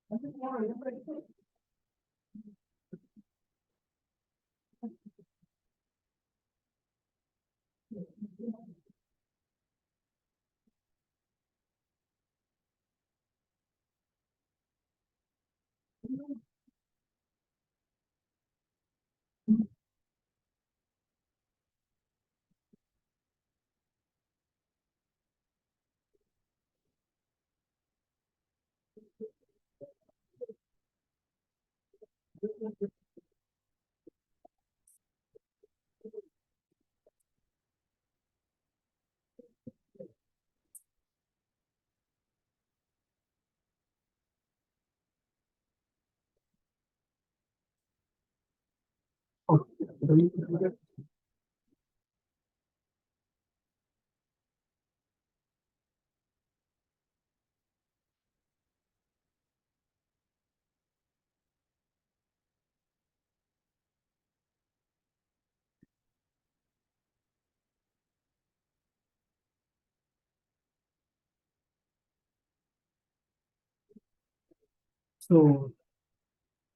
So,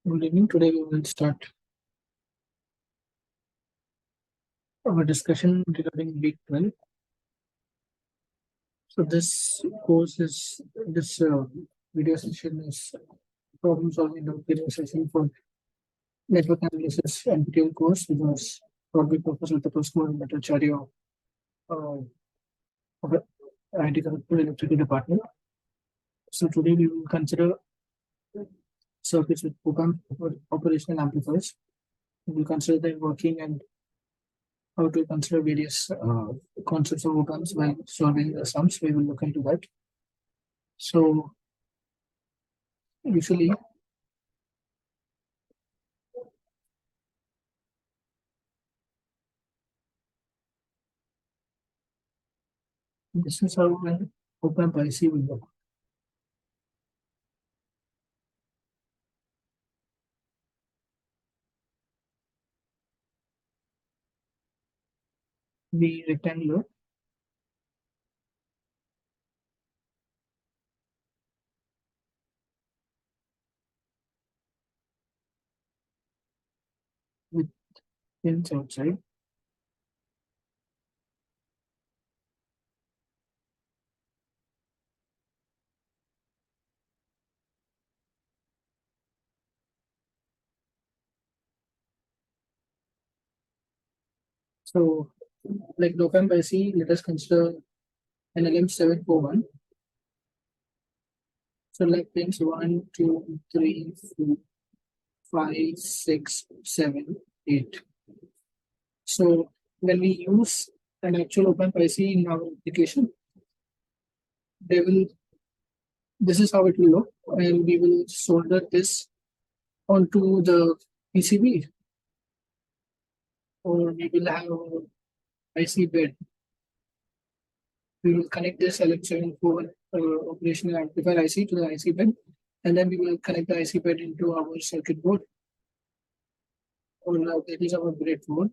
good evening. Today we will start our discussion regarding week 12. So, this video session is problem solving the video session for network analysis NPTEL course, which was taught by Professor Tapaskumar Bhattacharya of the IT Kharagpur Electrical Department. So, today we will consider circuits with operational amplifiers. We will consider their working and how to consider various concepts of op-amps while solving the sums. We will look into that. So usually this is how an op-amp IC will work. The rectangular with pins outside. So like the op-amp IC, let us consider an LM741. So like pins 1, 2, 3, 4, 5, 6, 7, 8. So when we use an actual op-amp IC in our application, they will this is how it will look, and we will solder this onto the PCB, or we will have a IC bed. We will connect this LM741 operational amplifier IC to the IC bed, and then we will connect the IC bed into our circuit board, or that is our breadboard,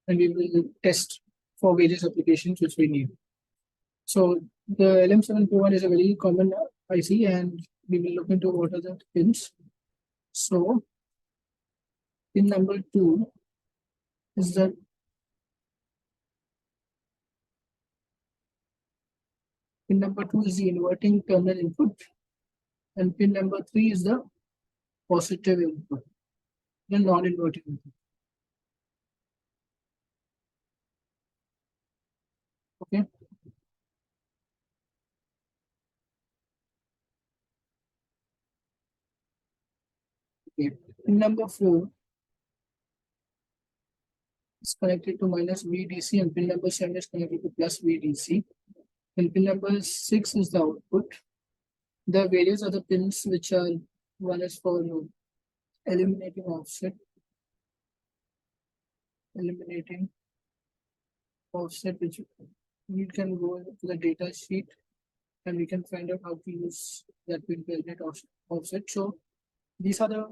and we will test for various applications which we need. So the LM741 is a very common IC, and we will look into what are the pins. So pin number 2 is the pin number 2 is the inverting terminal input, and pin number 3 is the positive input, the non-inverting input. Okay. Okay. Pin number 4 is connected to minus VDC, and pin number 7 is connected to plus VDC. And pin number 6 is the output. There are various other pins which are, one is for eliminating offset, which we can go to the data sheet and we can find out how to use that pin to eliminate offset. So these are the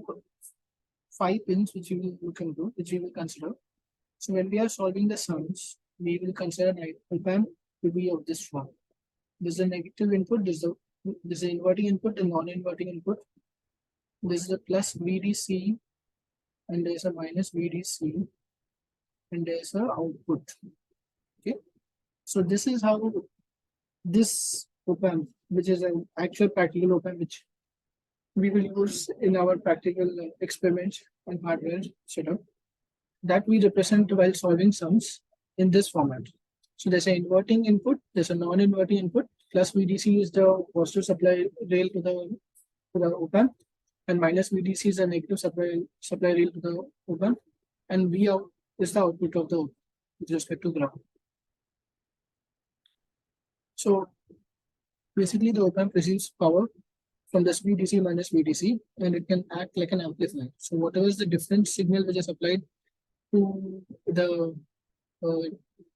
5 pins which we will look into, which we will consider. So when we are solving the sums, we will consider op-amp to be of this form. This is the negative input, this is the This is inverting input and non-inverting input. This is a plus VDC and there's a minus VDC and there's a output. Okay. So this is how this op-amp, which is an actual practical op-amp, which we will use in our practical experiments and hardware setup, that we represent while solving sums in this format. So there's an inverting input, there's a non-inverting input, plus VDC is the positive supply rail to the op-amp, and minus VDC is the negative supply rail to the op-amp, and V out is the output of the op-amp with respect to ground. So basically the op-amp receives power from this VDC minus VDC, and it can act like an amplifier. So whatever is the different signal which is applied to the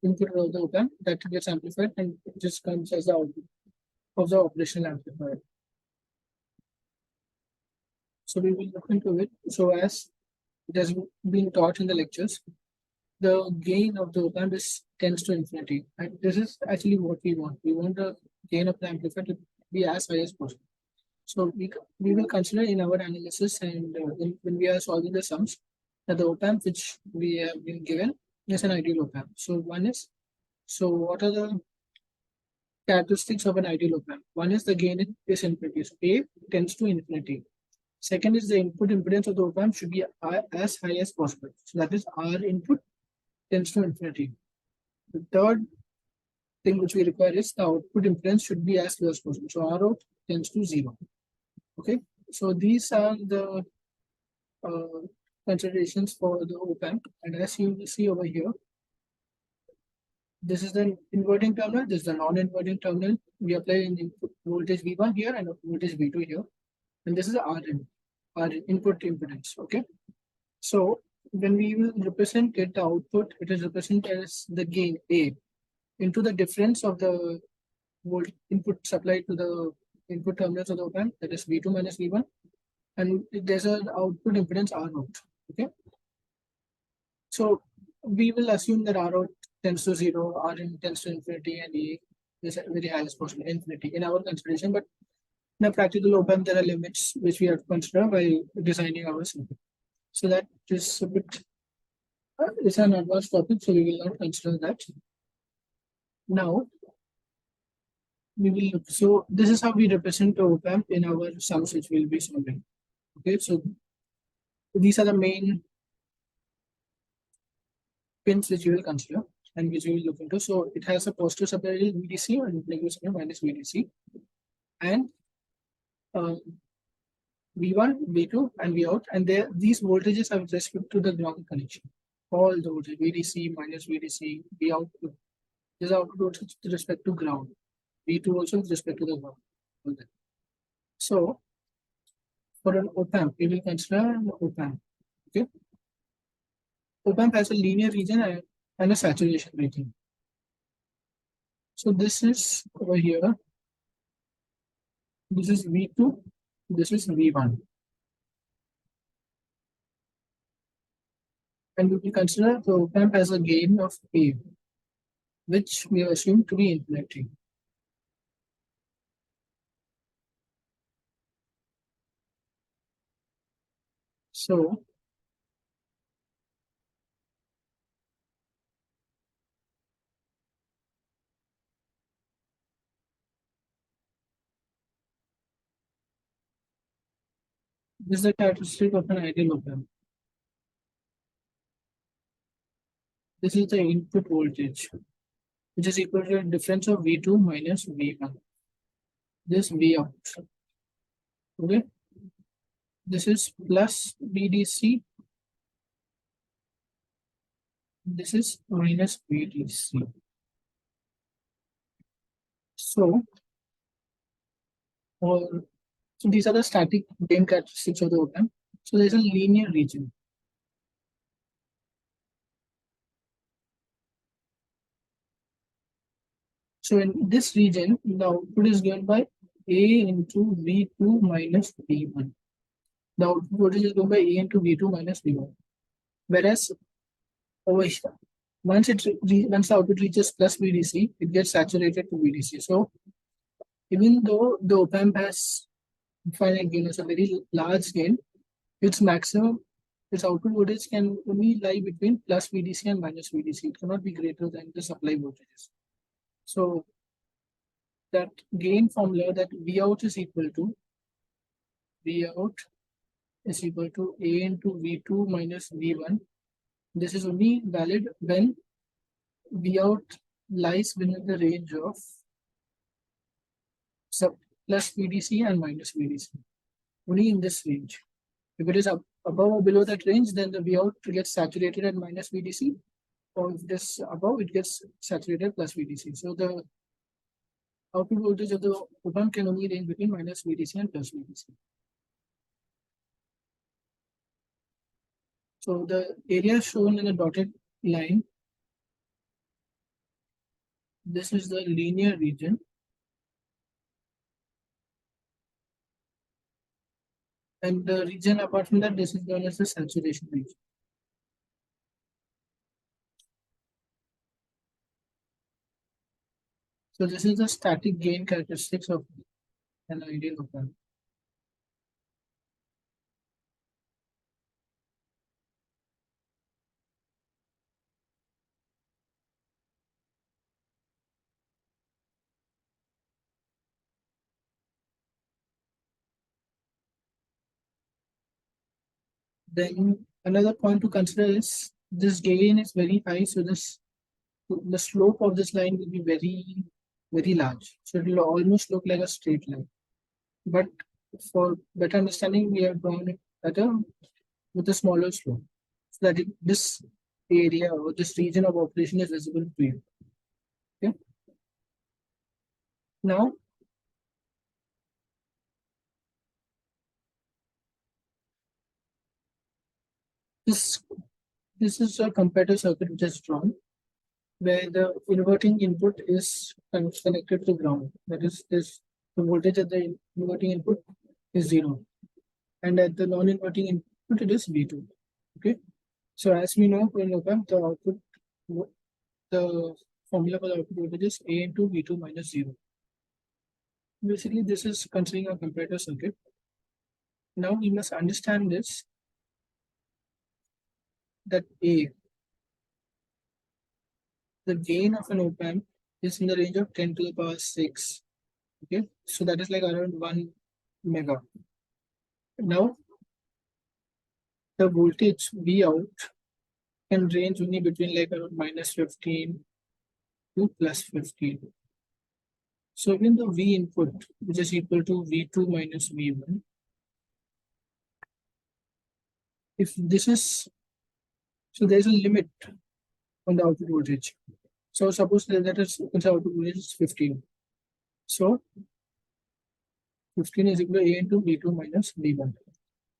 input of the op-amp, that gets amplified and it just comes as the output of the operational amplifier. So we will look into it. So as it has been taught in the lectures, the gain of the op-amp tends to infinity. And this is actually what we want. We want the gain of the amplifier to be as high as possible. So we will consider in our analysis and when we are solving the sums that the op-amp which we have been given is an ideal op-amp. So what are the characteristics of an ideal op-amp? One is the gain is infinity. So A tends to infinity. Second is the input impedance of the op-amp should be as high as possible. So that is R input tends to infinity. The third thing which we require is the output impedance should be as low as possible. So R out tends to 0. Okay, so these are the considerations for the op-amp, and as you will see over here, this is the inverting terminal, this is the non-inverting terminal. We apply an input voltage V1 here and a voltage V2 here, and this is our input impedance. Okay, so when we will represent it, the output, it is represented as the gain A into the difference of the input supplied to the input terminals of the op-amp, that is V2 minus V1, and there's an output impedance R out. Okay, so we will assume that R out tends to 0, R in tends to infinity, and A is very high as possible, infinity in our consideration. But in a practical op-amp, there are limits which we have to consider while designing our circuit. So that is a bit, it's an advanced topic, so we will not consider that. Now, we will look. So this is how we represent the op-amp in our sums which we will be solving. Okay, so these are the main pins which you will consider and which we will look into. So it has a positive supply rail VDC and negative supply minus VDC, and V1, V2, and V out, and these voltages are with respect to the ground connection. All the voltage VDC minus VDC, V out, these are output with respect to ground. V2 also with respect to the ground. So for an op-amp, we will consider an op-amp. Okay. Op-amp has a linear region and a saturation region. So this is over here. This is V2. This is V1. And we will consider the op-amp as a gain of A, which we assume to be infinity. So this is the characteristic of an ideal op-amp. This is the input voltage, which is equal to the difference of V2 minus V1. This V out. Okay. This is plus VDC. This is minus VDC. So these are the static gain characteristics of the op-amp. So there's a linear region. So in this region, the output is given by A into V2 minus V1. The output voltage is given by A into V2 minus V1. Whereas over here, once the output reaches plus VDC, it gets saturated to VDC. So Even though the op-amp has finite gain, is a very large gain, its maximum, its output voltage can only lie between plus VDC and minus VDC. It cannot be greater than the supply voltages. So that gain formula, that V out is equal to A into V2 minus V1. This is only valid when V out lies within the range of sub plus VDC and minus VDC. Only in this range. If it is above or below that range, then the V out gets saturated at minus VDC, or if it is above, it gets saturated plus VDC. So the output voltage of the op-amp can only range between minus VDC and plus VDC. So the area shown in the dotted line, this is the linear region. And the region apart from that, this is known as the saturation region. So this is the static gain characteristics of an ideal op-amp. Then another point to consider is this gain is very high, so the slope of this line will be very large. So it will almost look like a straight line. But for better understanding, we have drawn it with a smaller slope, so that this area or this region of operation is visible to you. Okay. Now, this is a comparative circuit which is drawn, where the inverting input is connected to ground. That is, the voltage at the inverting input is 0, and at the non-inverting input it is V2. Okay. So as we know, in op-amp, the formula for the output voltage is A into V2 minus 0. Basically, this is considering a comparator circuit. Now we must understand this, that A, the gain of an op-amp is in the range of 10 to the power 6. Okay, so that is like around 1 mega. Now, the voltage V out can range only between like around minus 15 to plus 15. So even the V input, which is equal to V2 minus V1, if this is, so there's a limit on the output voltage. So suppose that is output voltage is 15. So 15 is equal to A into V2 minus V1.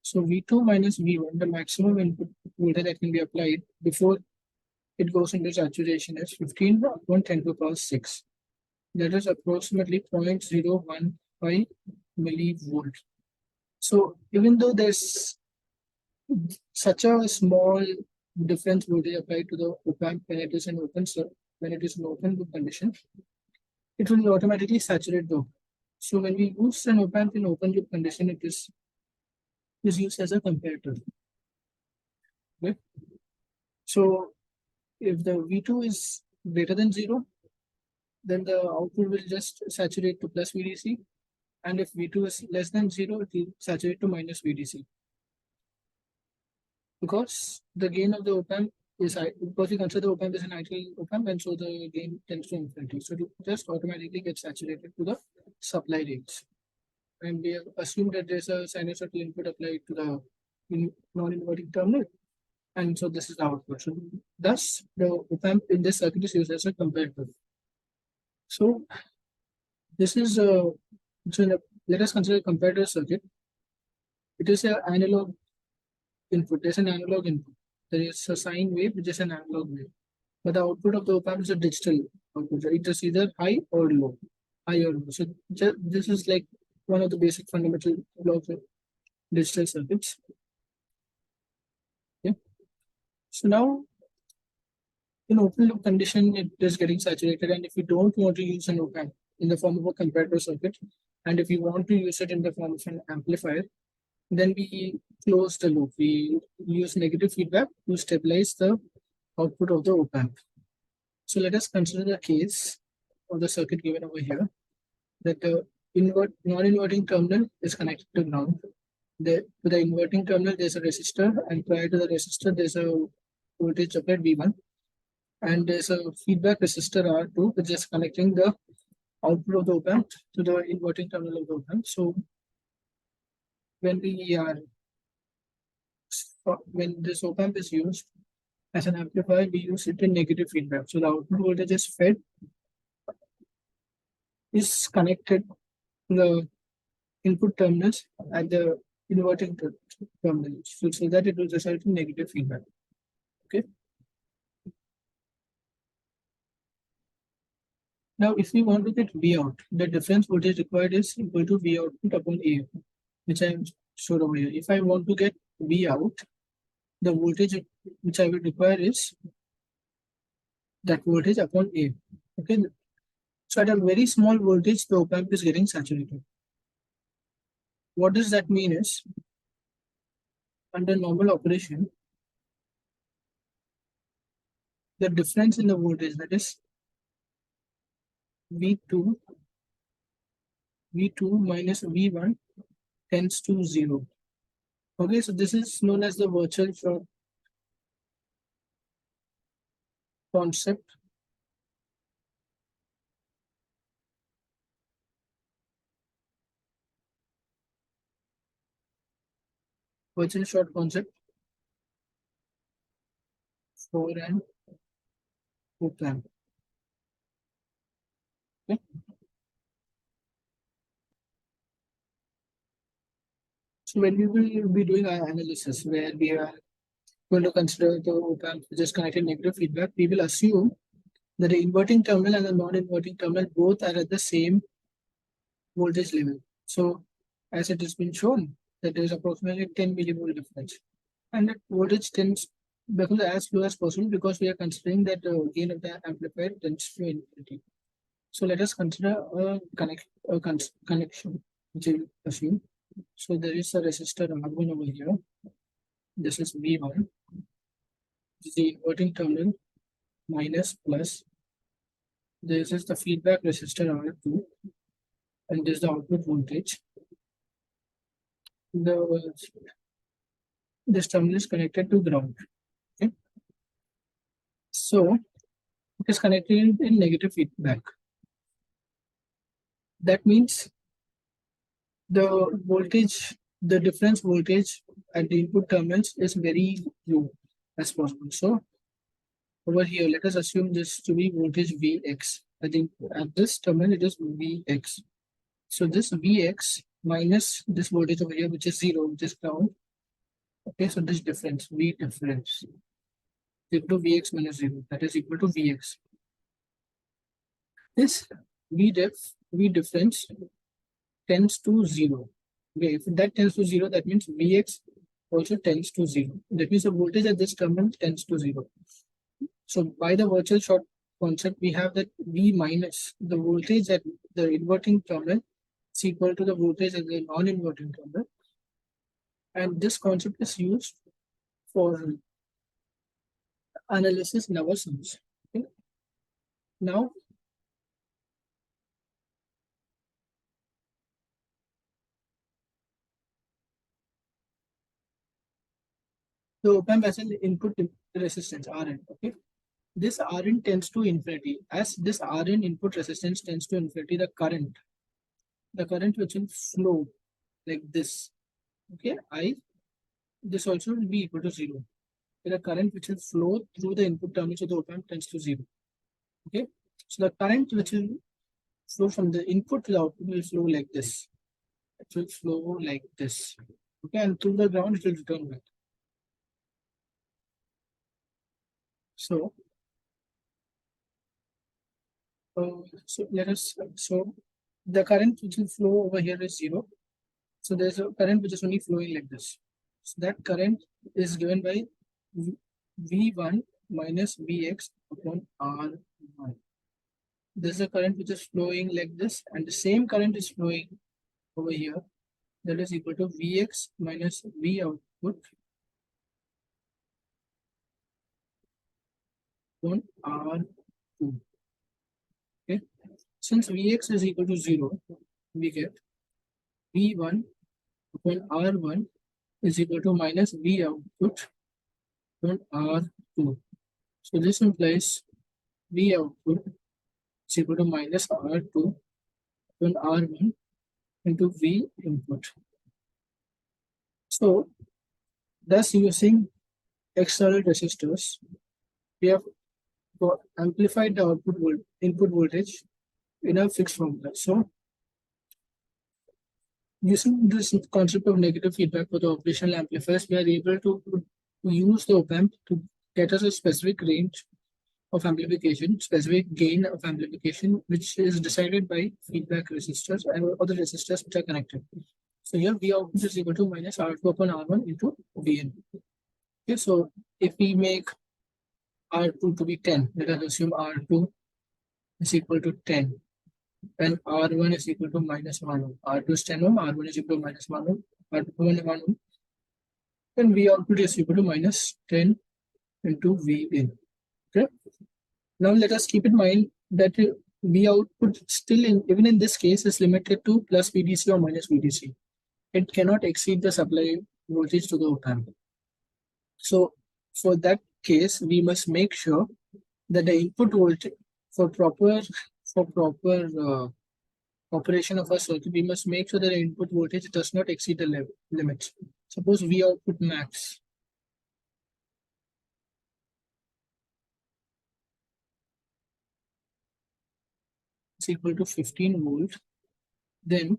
So V2 minus V1, the maximum input voltage that can be applied before it goes into saturation is 15 upon 10 to the power 6. That is approximately 0.015 millivolt. So even though there's such a small difference voltage applied to the op-amp when it is in open loop condition, it will automatically saturate the op-amp. So when we use an op-amp in open loop condition, it is used as a comparator. Okay. So if the V2 is greater than 0, then the output will just saturate to plus VDC. And if V2 is less than 0, it will saturate to minus VDC. Because the gain of the op-amp is, because we consider the op-amp as an ideal op-amp, and so the gain tends to infinity. So it will just automatically get saturated to the supply rates. And we have assumed that there's a sinusoidal input applied to the non-inverting terminal. And so this is the output. So thus, the op-amp in this circuit is used as a comparator. So this is let us consider a comparator circuit. It is an analog input. There's an analog input. There is a sine wave, which is an analog wave. But the output of the op-amp is a digital output. It is either high or low. High or low. So this is like one of the basic fundamental blocks of digital circuits. Okay. So now, in open loop condition, it is getting saturated, and if you don't want to use an op-amp, in the form of a comparator circuit. And if you want to use it in the form of an amplifier, then we close the loop. We use negative feedback to stabilize the output of the op amp. So let us consider the case of the circuit given over here, that the non-inverting terminal is connected to ground. To the inverting terminal, there's a resistor, and prior to the resistor, there's a voltage applied V1, and there's a feedback resistor R2, which is connecting the output of the op amp to the inverting terminal of the op amp. So when we are when this op amp is used as an amplifier, we use it in negative feedback. So the output voltage is connected to the input terminals at the inverting terminal, so that it will result in negative feedback. Okay. Now, if we want to get V out, the difference voltage required is equal to V output upon A, which I showed over here. If I want to get V out, the voltage which I will require is that voltage upon A. Okay. So at a very small voltage, the op amp is getting saturated. What does that mean is, under normal operation, the difference in the voltage, that is V2 minus V1 tends to 0. Okay, so this is known as the virtual short concept. Virtual short concept for an op amp. Okay. So when we will be doing our analysis, where we are going to consider the op amp which is connected negative feedback, we will assume that the inverting terminal and the non-inverting terminal both are at the same voltage level. So as it has been shown, that there is approximately 10 millivolt difference, and that voltage tends becomes as low as possible because we are considering that the gain of the amplifier tends to infinity. So let us consider a connection which we assume. So there is a resistor R1 over here. This is V1. This is the inverting terminal, minus plus. This is the feedback resistor R2, and this is the output voltage. This terminal is connected to ground. Okay. So it is connected in negative feedback. That means the voltage, the difference voltage at the input terminals is very low as possible. So over here, let us assume this to be voltage Vx. I think at this terminal it is Vx. So this Vx minus this voltage over here, which is 0, which is ground. Okay, so this difference, V difference, is equal to Vx minus 0. That is equal to Vx. This V difference tends to 0. Okay, if that tends to 0, that means Vx also tends to 0. That means the voltage at this terminal tends to 0. So by the virtual short concept, we have that V minus the voltage at the inverting terminal is equal to the voltage at the non-inverting terminal. And this concept is used for analysis in our sums. Okay. Now, the op amp has an input resistance Rn. Okay, this Rn tends to infinity. As this Rn input resistance tends to infinity, the current which will flow like this. Okay, this also will be equal to 0. The current which will flow through the input terminals of the op amp tends to 0. Okay, so the current which will flow from the input to the output will flow like this. It will flow like this. Okay, and through the ground it will return back. So, so the current which will flow over here is 0. So there's a current which is only flowing like this. So that current is given by V1 minus Vx upon R1. there's a current which is flowing like this, and the same current is flowing over here. That is equal to Vx minus V output on R2. Okay. Since Vx is equal to 0, we get V1 upon R1 is equal to minus V output on R2. So this implies V output is equal to minus R2 on R1 into V input. So thus using external resistors, we have amplified the input voltage in a fixed formula. So using this concept of negative feedback for the operational amplifiers, we are able to use the op amp to get us a specific range of amplification, specific gain of amplification, which is decided by feedback resistors and other resistors which are connected. So here V output is equal to minus R2 upon R1 into Vn. Okay, so if we make R2 to be 10, let us assume R2 is equal to 10 and R1 is equal to minus 1 ohm. R2 is 10 ohm, R1 is equal to minus 1 ohm, R2 1 ohm, then V output is equal to minus 10 into V in. Okay. Now let us keep in mind that V output still even in this case is limited to plus VDC or minus VDC. It cannot exceed the supply voltage to the op amp. So for that case, we must make sure that the input voltage for proper operation of a circuit, we must make sure that the input voltage does not exceed the limits. Suppose V output max is equal to 15 volt, then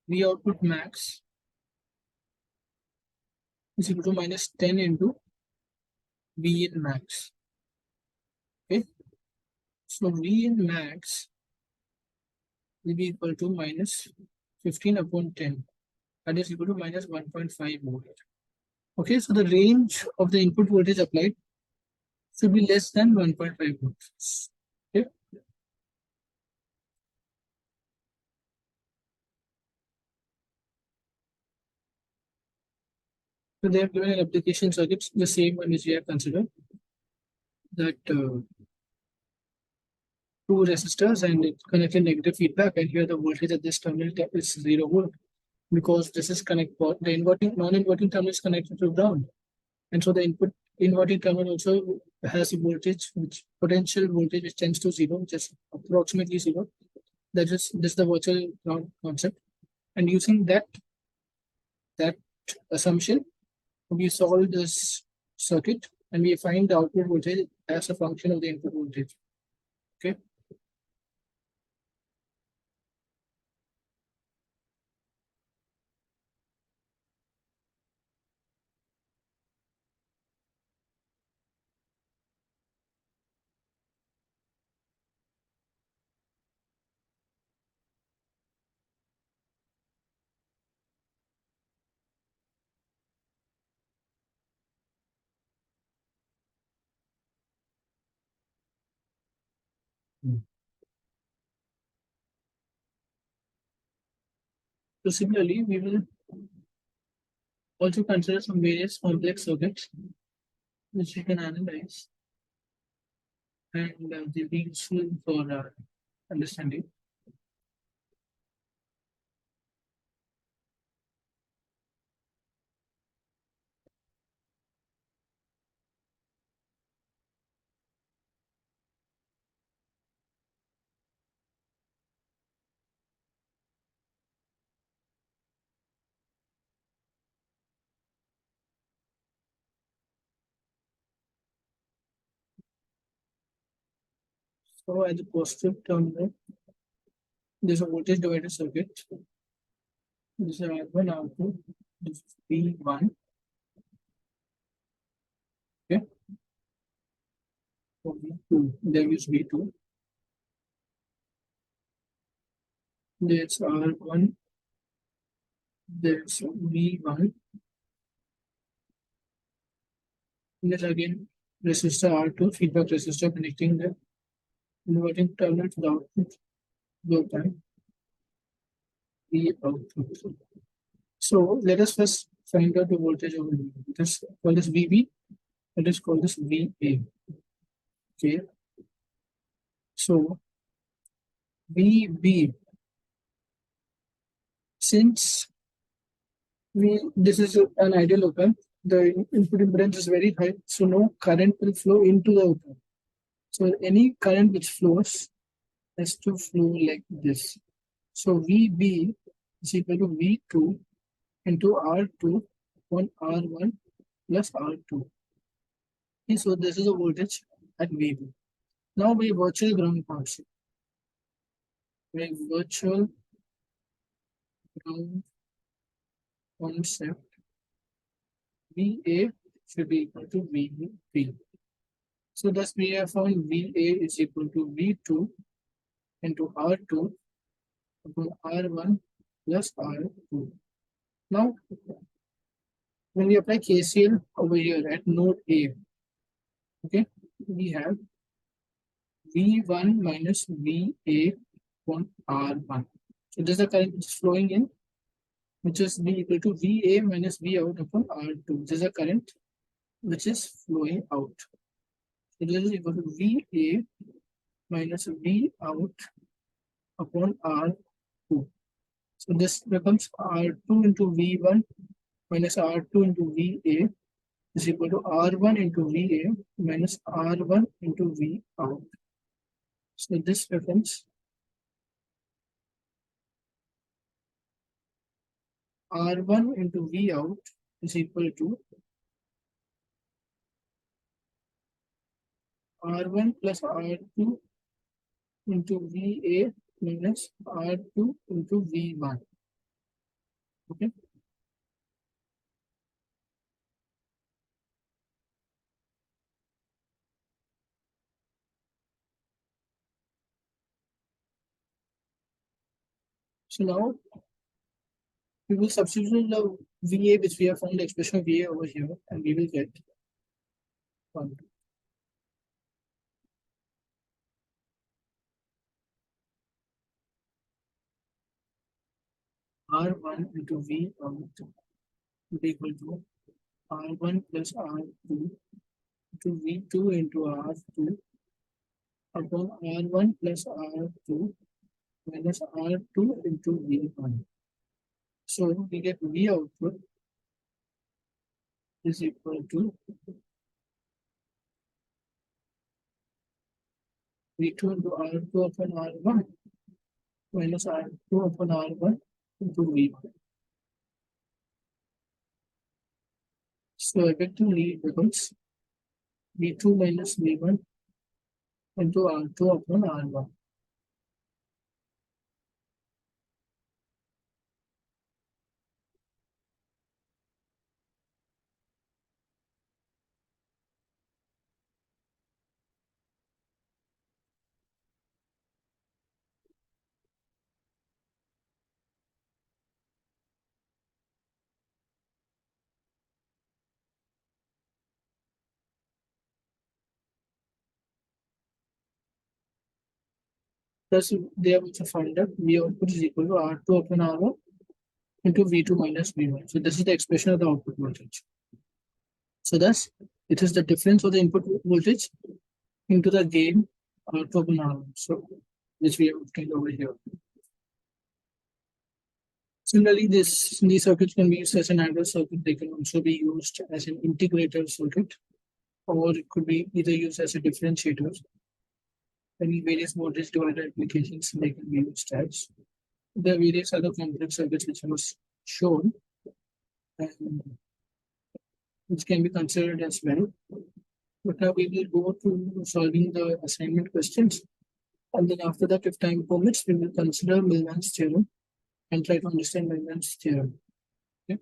V output max is equal to minus 10 into V in max. Okay, so V in max will be equal to minus 15 upon 10. That is equal to minus 1.5 volt. Okay, so the range of the input voltage applied should be less than 1.5 volts. Okay. So they have given an application circuit, the same one which we have considered, that two resistors and it connected negative feedback, and here the voltage at this terminal is 0 volt because this is the inverting non-inverting terminal is connected to ground, and so the input inverting terminal also has a voltage which potential voltage which tends to 0, which is approximately 0. That is this is the virtual ground concept, and using that assumption, we solve this circuit and we find the output voltage as a function of the input voltage. Okay. So similarly, we will also consider some various complex circuits which we can analyze and they'll be useful for understanding. So at the positive terminal, there's a voltage divider circuit. This is R1, R2, this is V1. Okay. So V2, there is V2. There's R1, there's V1. And then again, resistor R2, feedback resistor connecting the inverting terminal to the output, low time, V output. So let us first find out the voltage over here. Let us call this VB. Let us call this VA. Okay. So VB, since this is an ideal op amp, the input impedance is very high, so no current will flow into the op amp. So any current which flows has to flow like this. So VB is equal to V2 into R2 on R1 plus R2. Okay, so this is a voltage at VB. Now by virtual ground concept, by virtual ground concept, VA should be equal to VB. So thus we have found VA is equal to V2 into R2 upon R1 plus R2. Now, when we apply KCL over here at node A, okay, we have V1 minus VA upon R1. So this is the current which is flowing in, which is B equal to VA minus V out upon R2. This is the current which is flowing out. So this is equal to VA minus V out upon R2. So this becomes R2 into V1 minus R2 into VA is equal to R1 into VA minus R1 into V out. So this becomes R1 into V out is equal to R1 plus R2 into VA minus R2 into V1. Okay. So now we will substitute the VA which we have found the expression of VA over here, and we will get 1. R1 into V out will be equal to R1 plus R2 into V2 into R2 upon R1 plus R2 minus R2 into V1. So we get V output is equal to V2 into R2 upon R1 minus R2 upon R1 into V1. So effectively it becomes V2 minus V1 into R2 upon R1. Thus, they have also found that V output is equal to R2 upon R1 into V2 minus V1. So this is the expression of the output voltage. So thus, it is the difference of the input voltage into the gain R2 upon R1. So which we have obtained over here. Similarly, these circuits can be used as an angle circuit. They can also be used as an integrator circuit, or it could be either used as a differentiator. Any various voltage divider applications they can be used as. There are various other complex circuits which was shown and which can be considered as well. But now we will go to solving the assignment questions. And then after that, if time permits, we will consider Millman's theorem and try to understand Millman's theorem. Okay?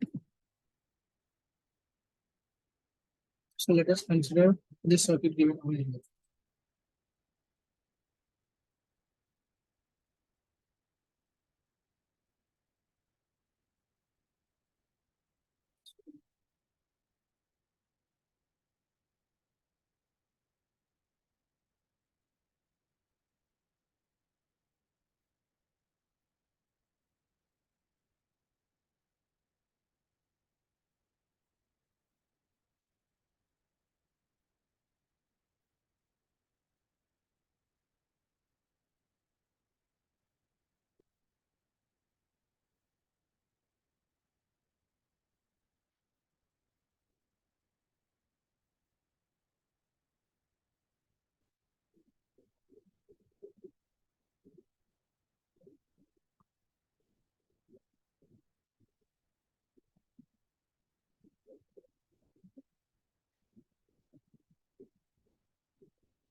So let us consider this circuit given over here.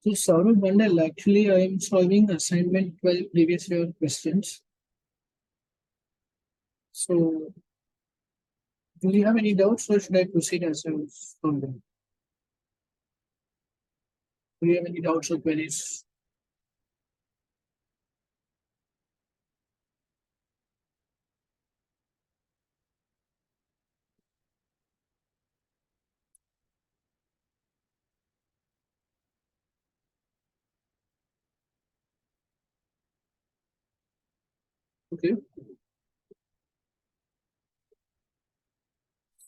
So Saurabh Mandal, actually I am solving assignment 12 previous year questions. So do you have any doubts or should I proceed as I was solving? Do you have any doubts or queries? Okay.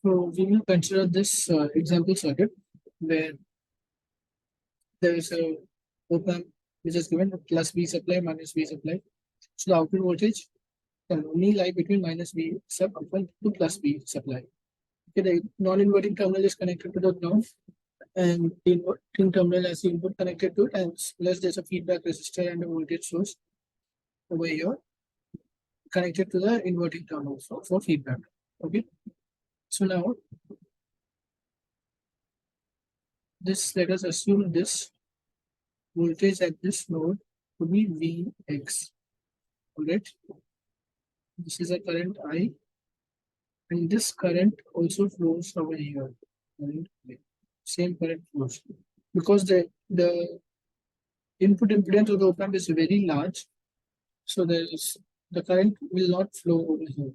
So we will consider this example circuit where there is a op amp which is given plus V supply minus V supply. So the output voltage can only lie between minus V sub equal to plus V supply. Okay, the non-inverting terminal is connected to the ground and the inverting terminal has the input connected to it, and plus there's a feedback resistor and a voltage source over here connected to the inverting terminal for feedback. Okay, so now this, let us assume this voltage at this node to be Vx. Alright, this is a current I, and this current also flows over here. Current I. Same current flows because the input impedance of the op amp is very large, so there is the current will not flow over here.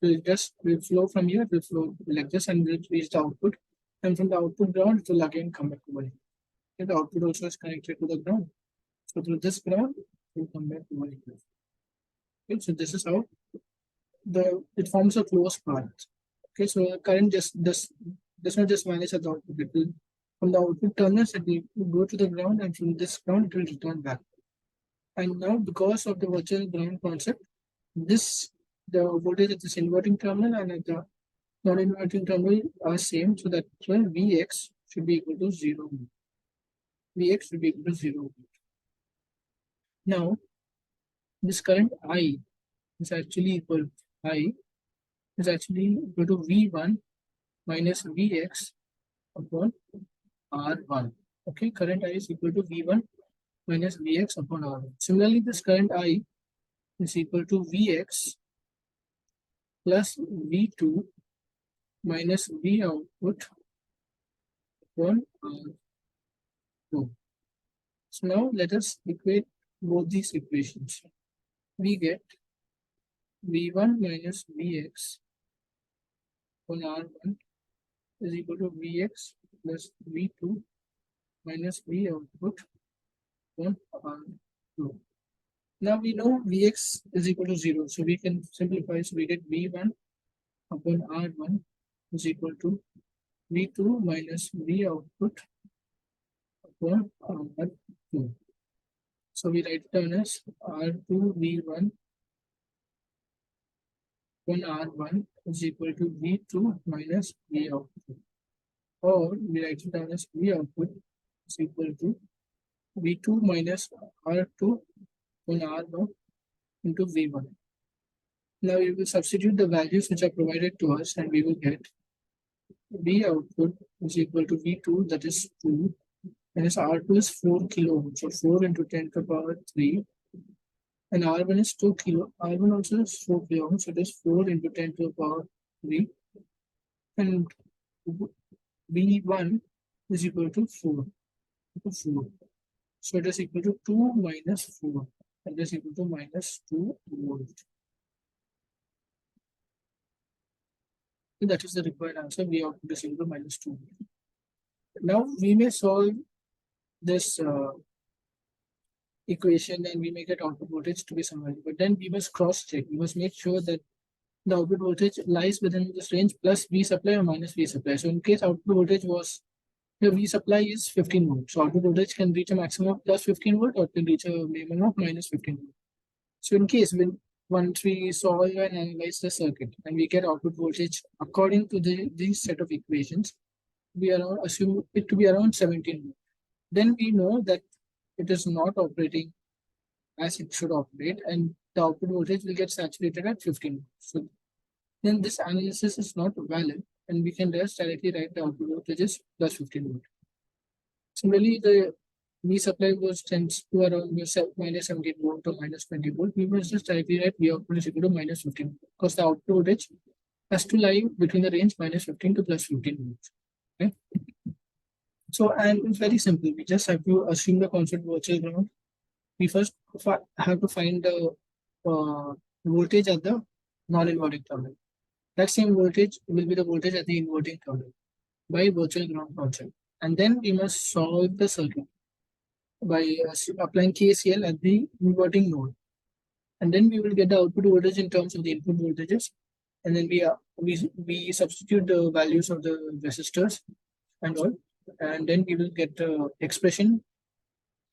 So it just will flow from here, it will flow like this and will reach the output. And from the output ground, it will again come back over here. And the output also is connected to the ground. So through this ground, it will come back over here. Okay, so this is how it forms a closed path. Okay, so the current just does not just vanish at the output. It will from the output terminals, it will go to the ground, and from this ground, it will return back. And now, because of the virtual ground concept, this the voltage at this inverting terminal and at the non-inverting terminal are same, so that Vx should be equal to 0. Vx should be equal to 0. Now, this current I is actually equal I is actually equal to V1 minus Vx upon R1. Okay, current I is equal to V1 minus Vx upon R1. Similarly, this current I is equal to Vx plus V2 minus V output upon R2. So now let us equate both these equations. We get V1 minus Vx upon R1 is equal to Vx plus V2 minus V output upon R2. Now we know Vx is equal to 0, so we can simplify. So we get V1 upon R1 is equal to V2 minus V output upon R2. So we write it down as R2 V1 upon R1 is equal to V2 minus V output. Or we write it down as V output is equal to V2 minus R2 upon R1 into V1. Now we will substitute the values which are provided to us and we will get V output is equal to V2, that is 2, and this R2 is 4 kilo ohms, so 4 into 10 to the power 3, and R1 is 2 kilo, R1 also is 4 kilo ohms, so it is 4 into 10 to the power 3, and V1 is equal to 4, so it is equal to 2 minus 4, and it is equal to minus 2 volt. So that is the required answer. V output is equal to minus 2. Now we may solve this equation and we may get output voltage to be some value, but then we must cross check. We must make sure that the output voltage lies within this range plus V supply or minus V supply. So in case output voltage was, the V supply is 15 volts, so output voltage can reach a maximum of plus 15 volt or can reach a minimum of minus 15 volt. So in case once we solve and analyze the circuit and we get output voltage according to these set of equations, we assume it to be around 17 volt. Then we know that it is not operating as it should operate and the output voltage will get saturated at 15 volts. So then this analysis is not valid and we can just directly write the output voltage is plus 15 volt. Similarly, the V supply was tends to around minus 17 volt or minus 20 volt. We must just directly write V output is equal to minus 15 because the output voltage has to lie between the range minus 15 to plus 15 volts. Okay. So, and it's very simple. We just have to assume the constant virtual ground. We first have to find the voltage at the non-inverting terminal. That same voltage will be the voltage at the inverting terminal by virtual ground concept. And then we must solve the circuit by applying KCL at the inverting node. And then we will get the output voltage in terms of the input voltages. And then we substitute the values of the resistors and all. And then we will get the expression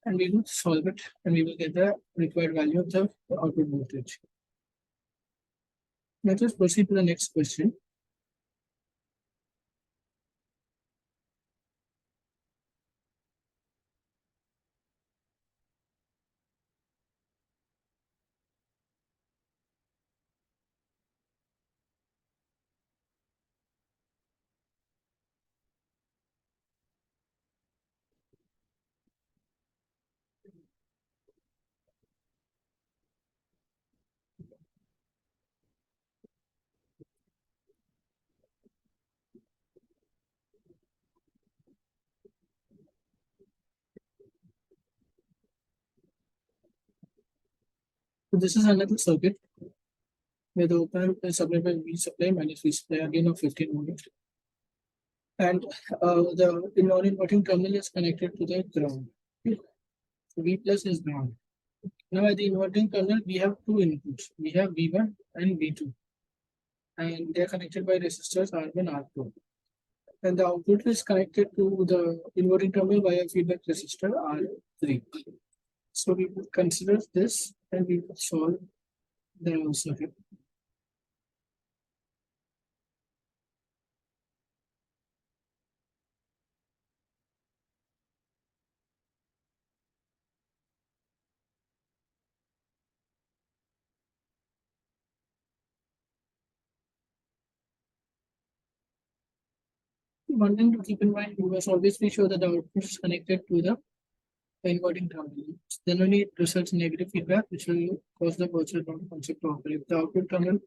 and we will solve it and we will get the required value of the output voltage. Let us proceed to the next question. So this is another circuit where the open is supplied by V supply minus V supply again of 15 volts. And the non-inverting terminal is connected to the ground. Okay. So V plus is ground. Now at the inverting terminal, we have two inputs. We have V1 and V2. And they are connected by resistors R1, R2. And the output is connected to the inverting terminal via feedback resistor R3. So we will consider this and we will solve the circuit. One thing to keep in mind, you must always be sure that the output is connected to the inverting terminal. Then only it results in negative feedback, which will cause the virtual ground concept to operate. If the output terminal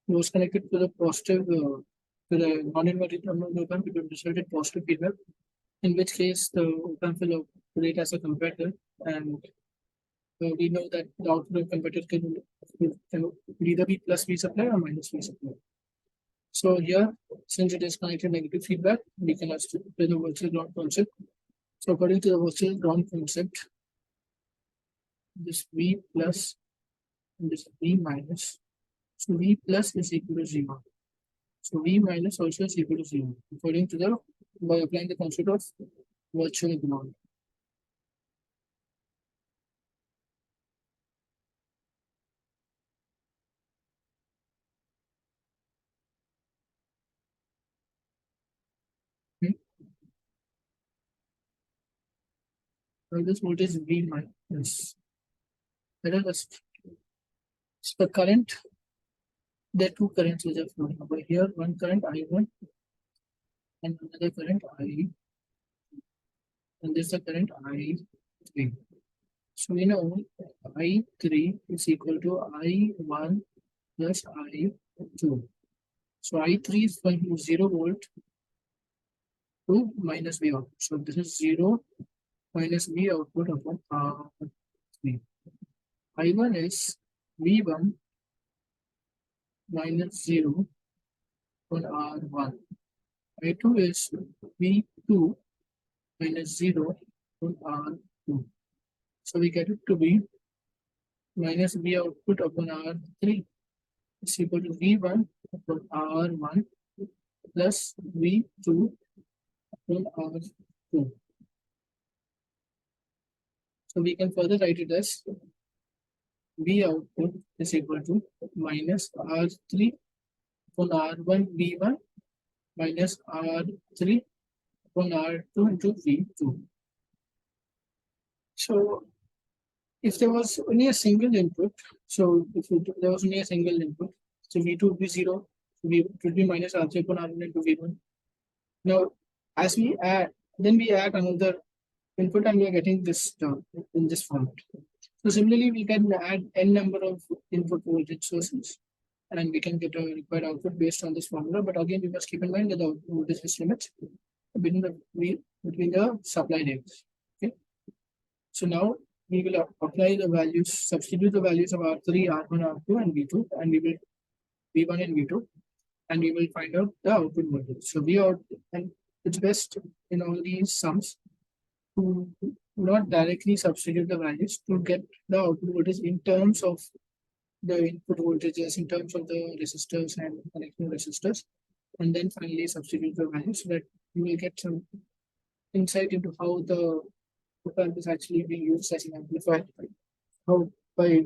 was connected to the positive, to the non-inverting terminal open, it will result in positive feedback, in which case the open will operate as a comparator, and we know that the output of comparator can either be plus V supply or minus V supply. So here, since it is connected negative feedback, we can apply the virtual ground concept. So according to the virtual ground concept, this V plus and this V minus. So V plus is equal to 0. So V minus also is equal to 0 according to the by applying the concept of virtual ground. Now this voltage is V minus. Let us so the current. There are two currents which are flowing over here. One current I1 and another current I, and this is the current I3. So we know I3 is equal to I1 plus I2. So I3 is going to 0 volt to minus V output. So this is 0 minus V output upon R3. I1 is V1 minus 0 on R1. I2 is V2 minus 0 on R2. So we get it to be minus V output upon R3 is equal to V1 upon R1 plus V2 upon R2. So we can further write it as V output is equal to minus R3 upon R1 V1 minus R3 upon R2 into V2. So if there was only a single input, so if there was only a single input, so V2 would be 0, V should be minus R3 upon R1 into V1. Now, as we add, then we add another input and we are getting this term in this format. So similarly, we can add n number of input voltage sources and we can get a required output based on this formula. But again, we must keep in mind that the output voltage is limits between the supply rates. Okay. So now we will apply the values, substitute the values of R3, R1, R2, and V2, and we will V1 and V2, and we will find out the output voltage. So we are, and it's best in all these sums to not directly substitute the values to get the output voltage in terms of the input voltages, in terms of the resistors and connecting resistors, and then finally substitute the values so that you will get some insight into how the op-amp is actually being used as an amplifier, how by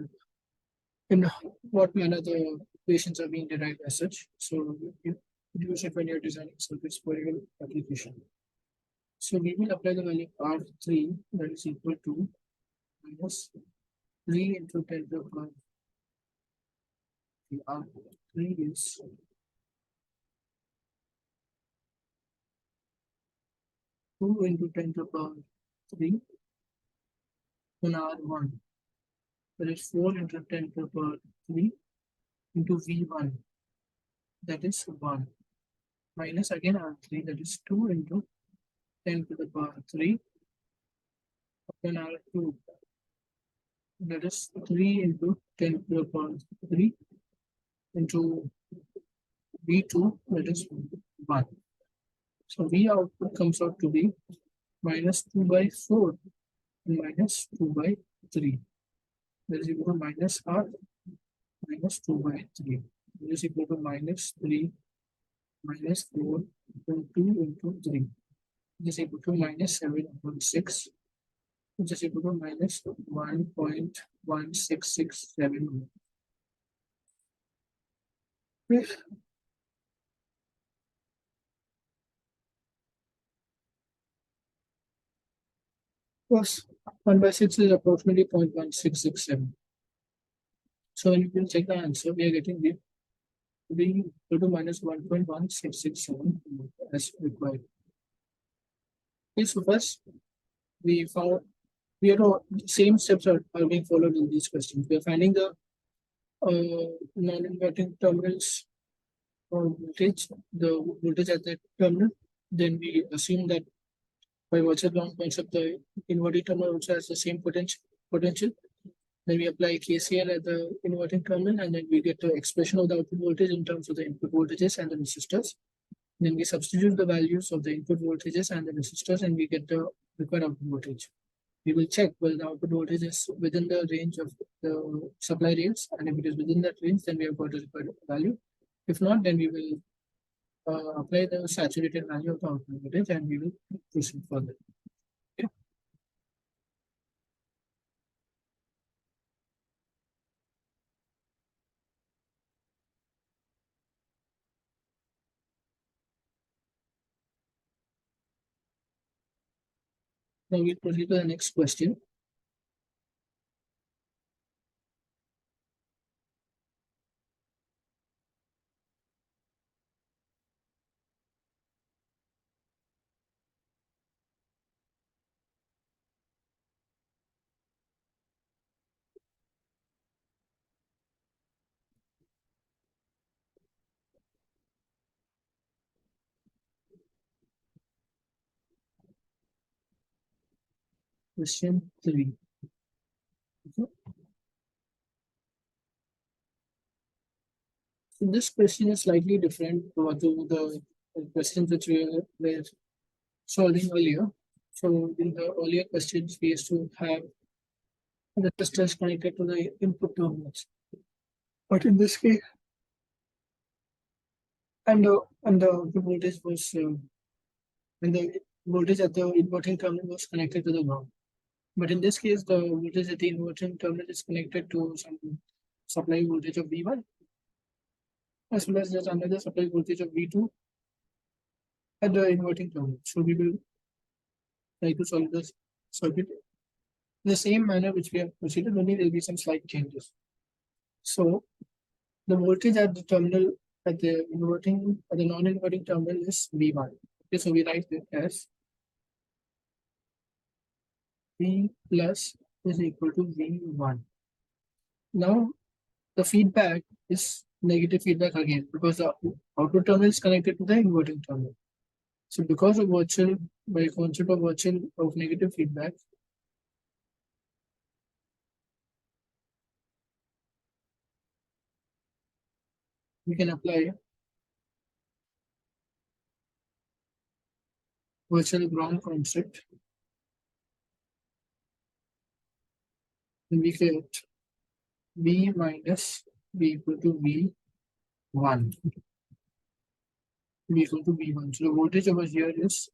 in what manner the equations are being derived as such. So you use it when you're designing circuits for your application. So we will apply the value of R3 that is equal to minus 3 into 10 to the power. The R3 is 2 into 10 to the power 3 on R1. That is 4 into 10 to the power 3 into V1. That is 1. Minus again R3, that is 2 into 10 to the power 3 upon R2. That is 3 into 10 to the power 3 into V2, that is 1. So V output comes out to be minus 2 by 4 and minus 2 by 3. That is equal to minus R minus 2 by 3. That is equal to minus 3 minus 4 into 2 into 3. This is equal to minus 7.6, which is equal to minus 1.1667. Plus 1 by 6 is approximately 0.1667. So when you can check the answer, we are getting the equal to minus 1.1667 as required. Okay, so first we found same steps are being followed in these questions. We are finding the non-inverting terminals voltage, the voltage at that terminal. Then we assume that by virtue of long concept, the inverting terminal also has the same potential. Then we apply KCL at the inverting terminal, and then we get the expression of the output voltage in terms of the input voltages and the resistors. Then we substitute the values of the input voltages and the resistors, and we get the required output voltage. We will check whether the output voltage is within the range of the supply rates, and if it is within that range, then we have got the required value. If not, then we will apply the saturated value of the output voltage, and we will proceed further. Okay. Now we'll proceed to the next question. Question 3. Okay. So this question is slightly different to the questions which we were solving earlier. So in the earlier questions, we used to have the resistors connected to the input terminals. But in this case, and the voltage was and the voltage at the inverting terminal was connected to the ground. But in this case, the voltage at the inverting terminal is connected to some supply voltage of V1, as well as there's another supply voltage of V2 at the inverting terminal. So we will try to solve this circuit in the same manner which we have proceeded, only there will be some slight changes. So the voltage at the terminal at the non-inverting terminal is V1. Okay, so we write it as V plus is equal to V1. Now the feedback is negative feedback again because the output terminal is connected to the inverting terminal. So because of by concept of negative feedback, we can apply virtual ground concept and we get V minus V equal to V1. V equal to V1. So the voltage over here is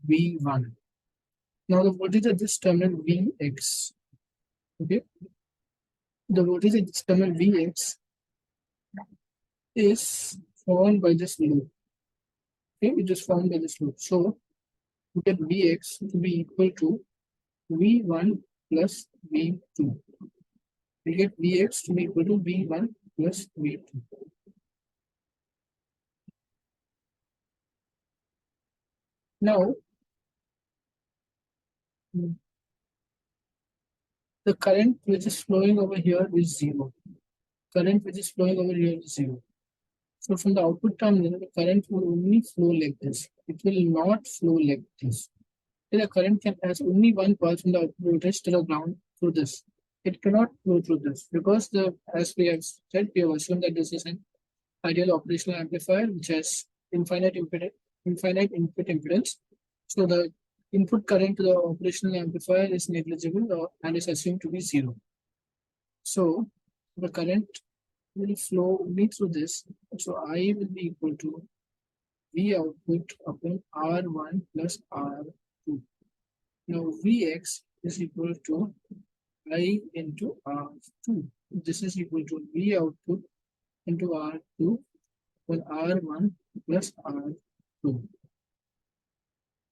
V1. Now the voltage at this terminal Vx, okay, the voltage at this terminal Vx is formed by this loop. Okay, it is formed by this loop. So we get Vx to be equal to V1 plus V2. We get Vx to be equal to V1 plus V2. Now, the current which is flowing over here is zero. Current which is flowing over here is zero. So from the output terminal, the current will only flow like this. It will not flow like this. The current has only one path from the output voltage to the ground through this. It cannot flow through this because as we have said, we have assumed that this is an ideal operational amplifier which has infinite input impedance. So the input current to the operational amplifier is negligible and is assumed to be zero. So the current will flow only through this. So I will be equal to V output upon R1 plus R2. Now Vx is equal to I into R2. This is equal to V output into R2 with R1 plus R2.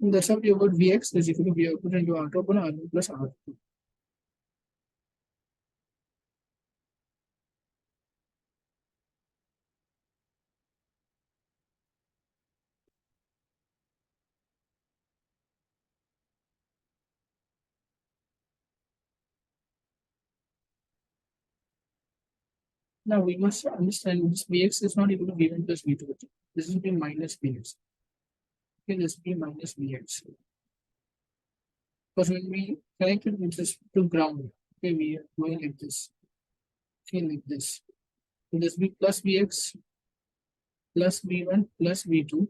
And that's how we got Vx is equal to V output into R2 upon R1 plus R2. Now we must understand this Vx is not equal to V1 plus V2. This will be minus Vx. Okay, this will be minus Vx. Because when we connect it with this to ground, okay, we are going like this. Okay, like this. So this will be plus Vx plus V1 plus V2.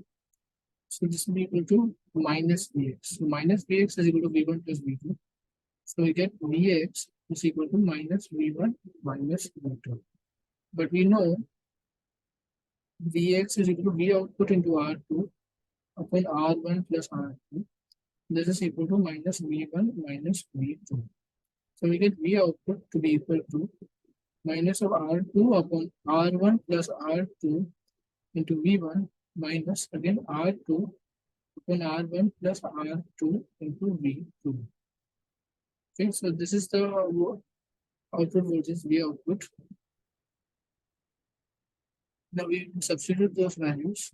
So this will be equal to minus Vx. So minus Vx is equal to V1 plus V2. So we get Vx is equal to minus V1 minus V2. But we know Vx is equal to V output into R2 upon R1 plus R2. This is equal to minus V1 minus V2. So we get V output to be equal to minus of R2 upon R1 plus R2 into V1 minus again R2 upon R1 plus R2 into V2. Okay, so this is the output voltage V output. Now we substitute those values.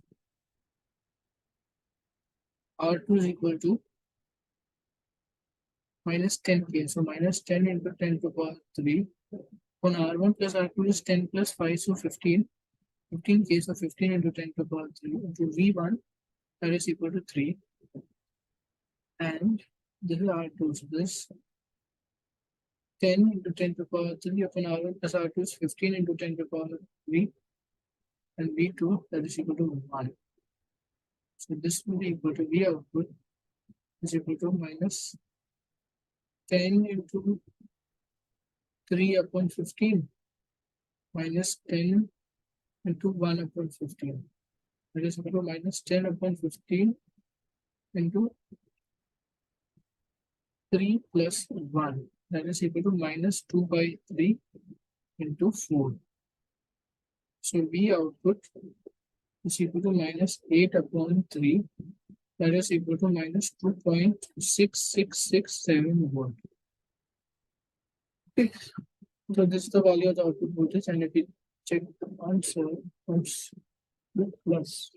R2 is equal to minus 10k. So minus 10 into 10 to the power 3. On R1 plus R2 is 10 plus 5, so 15. 15k, so 15 into 10 to the power 3 into V1, that is equal to 3. And this is R2. So this 10 into 10 to the power 3 upon R1 plus R2 is 15 into 10 to the power 3. And V2, that is equal to 1. So this will be equal to V output is equal to minus 10 into 3 upon 15 minus 10 into 1 upon 15. That is equal to minus 10 upon 15 into 3 plus 1. That is equal to minus 2 by 3 into 4. So V output is equal to minus 8 upon 3. That is equal to minus 2.6667 volt. Okay. So this is the value of the output voltage, and if we check the answer, oops, plus.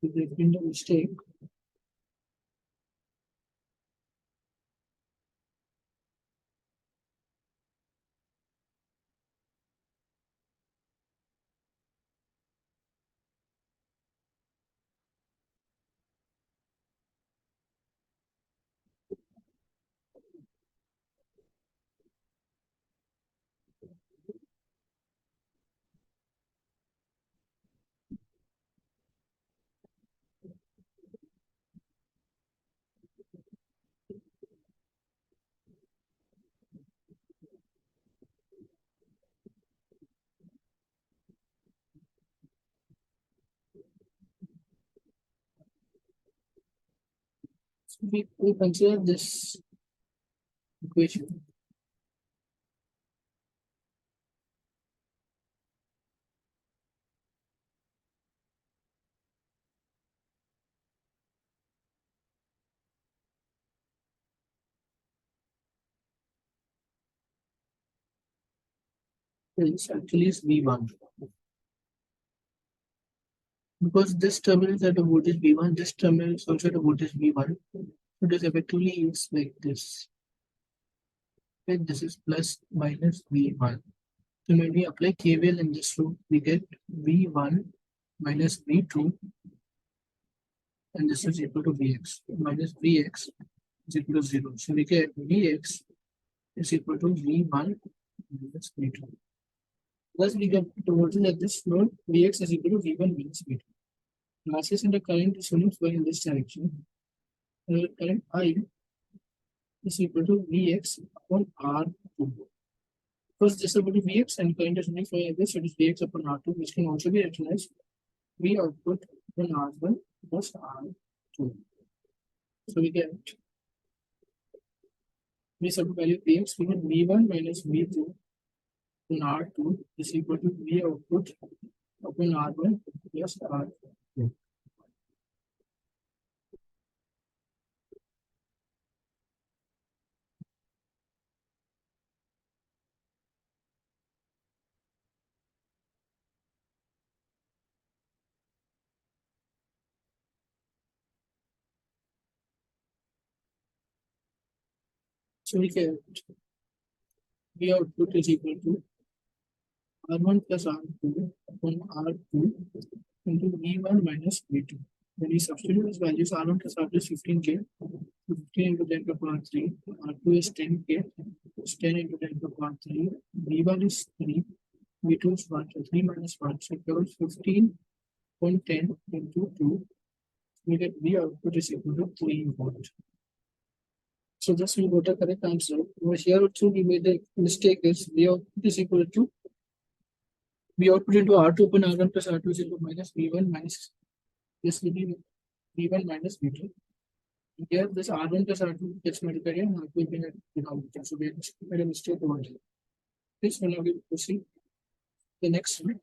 If there's been a mistake, so we consider this equation. This actually is V1 because this terminal is at a voltage V1, this terminal is also at a voltage V1. So this effectively is like this. Okay, this is plus minus V1. So when we apply KVL in this room, we get V1 minus V2, and this is equal to Vx. Minus Vx is equal to 0. So we get Vx is equal to V1 minus V2. Thus we get the voltage at this node, Vx is equal to V1 minus V2. Masses and the current is only flowing in this direction. The current I is equal to Vx upon R2. Because this is equal to Vx and current is only flowing like this, so it is Vx upon R2, which can also be written as V output upon R1 plus R2. So we get we substitute value Vx, we get V1 minus V2 upon R2 is equal to V output upon R1 plus R2. So we get V output is equal to R1 plus R2 upon R2 into V1 minus V2. When we substitute these values, R1 plus R2 is 15K. 15 into 10 to the power 3. R2 is 10K. It's 10 into 10 to the power 3. V1 is 3. V2 is 1. So 3 minus 1. So it becomes 15.10 into 2. We get V output is equal to 3 volt. So this will go to correct answer. Over here also we made a mistake is V output is equal to V output into R2 upon R1 plus R2 is equal to minus V1 minus this will be V1 minus V2. Here this R1 plus R2 gets multiplied and R2 will be a denominator. So we made a mistake over here. This will now be proceed the next one.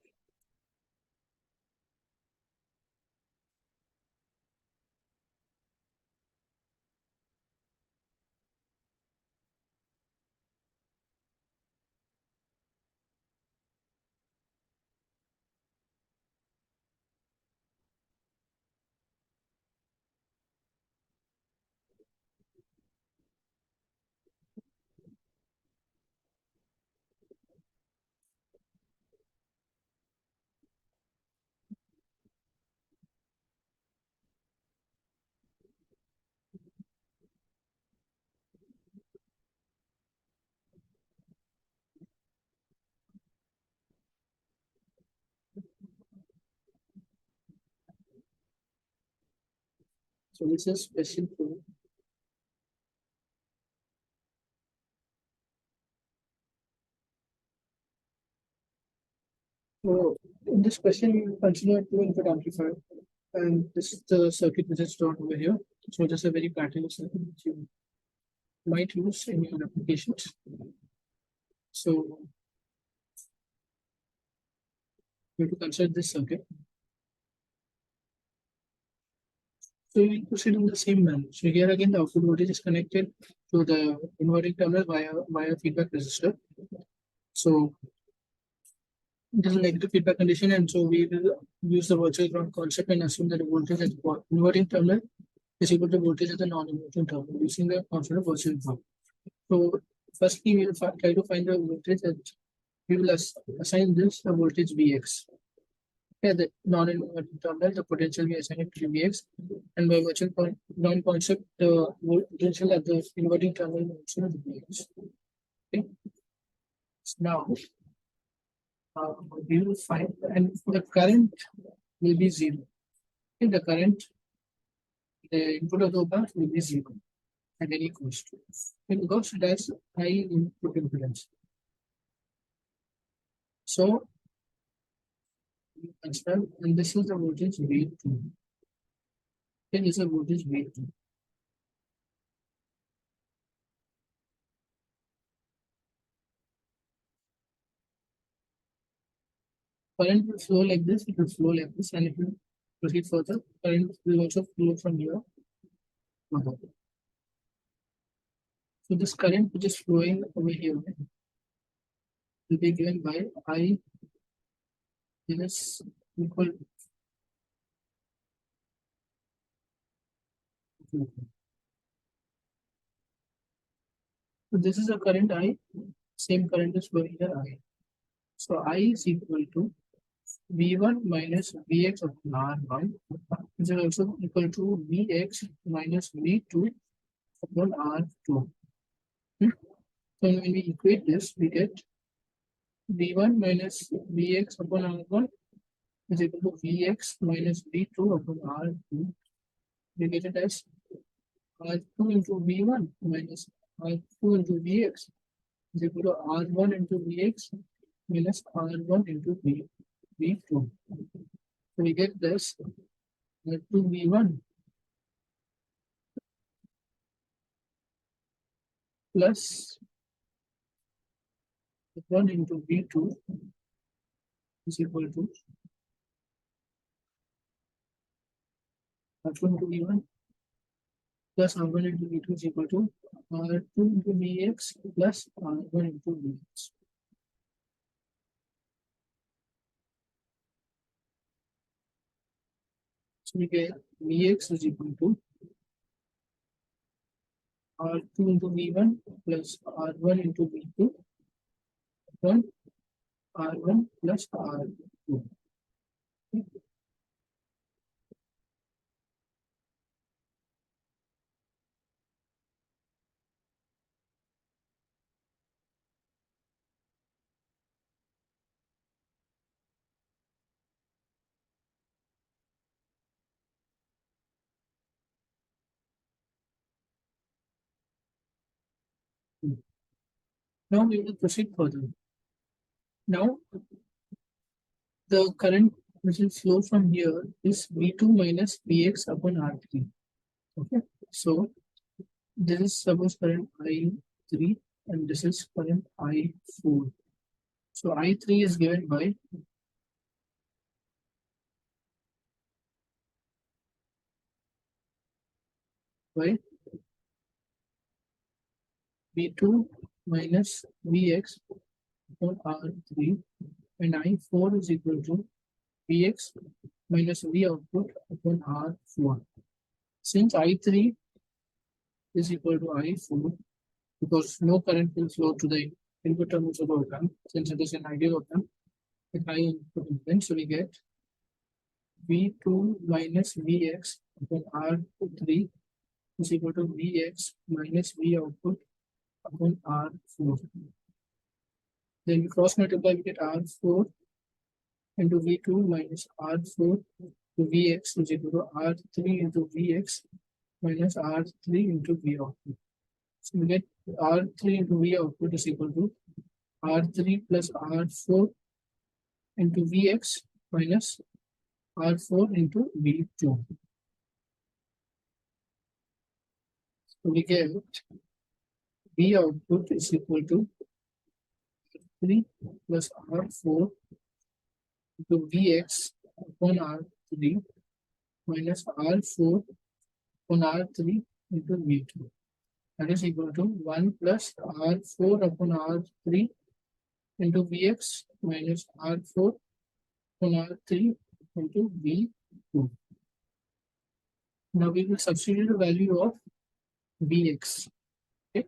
So this is question 4. So in this question, we will consider two input amplifier, and this is the circuit which is drawn over here. So this is a very practical circuit which you might use in your applications. So we have to consider this circuit. So we will proceed in the same manner. So here again, the output voltage is connected to the inverting terminal via feedback resistor. So it is a negative feedback condition, and so we will use the virtual ground concept and assume that the voltage at the inverting terminal is equal to voltage at the non-inverting terminal using the concept of virtual ground. So firstly, we will try to find the voltage that we will assign this a voltage Vx. Okay, the non-inverting terminal, the potential we assign it to Vx, and by virtual ground concept, the potential at the inverting terminal is also Vx. Okay. So now we will find, and the current will be zero. Okay, the current, the input of the op-amp will be zero at any cost. Okay, because it has high input impedance. So we consider, and this is the voltage V2. Okay, this is a voltage V2. Current will flow like this, it will flow like this, and it will proceed further. Current will also flow from here. So this current which is flowing over here will be given by I is equal to. So this is a current I, same current is flowing here I. So I is equal to V1 minus Vx upon R1, which is also equal to Vx minus V2 upon R2. So when we equate this, we get V1 minus Vx upon R1 is equal to Vx minus V2 upon R2. We get it as R2 into V1 minus R2 into Vx is equal to R1 into Vx minus R1 into V2. So we get this R2 V1 plus 1 into V2 is equal to R2 into V1 plus R1 into V2 is equal to R2 into Vx plus R1 into Vx. So we get Vx is equal to R2 into V1 plus R1 into V2 upon R1 plus R2. Now we will proceed further. Now the current which will flow from here is V2 minus Vx upon R3. Okay, so this is suppose current I3 and this is current I4. So I3 is given by V2 minus Vx upon R3, and I4 is equal to Vx minus V output upon R4. Since I3 is equal to I4, because no current will flow to the input terminals of the op-amp, since it is an ideal op-amp with high input impedance, so we get V2 minus Vx upon R3 is equal to Vx minus V output upon R4. Then we cross multiply, we get R4 into V2 minus R4 to Vx is equal to R3 into Vx minus R3 into V output. So we get R3 into V output is equal to R3 plus R4 into Vx minus R4 into V2. So we get V output is equal to 3 plus R4 into Vx upon R3 minus R4 upon R3 into V2. That is equal to 1 plus R4 upon R3 into Vx minus R4 upon R3 into V2. Now we will substitute the value of Vx. Okay.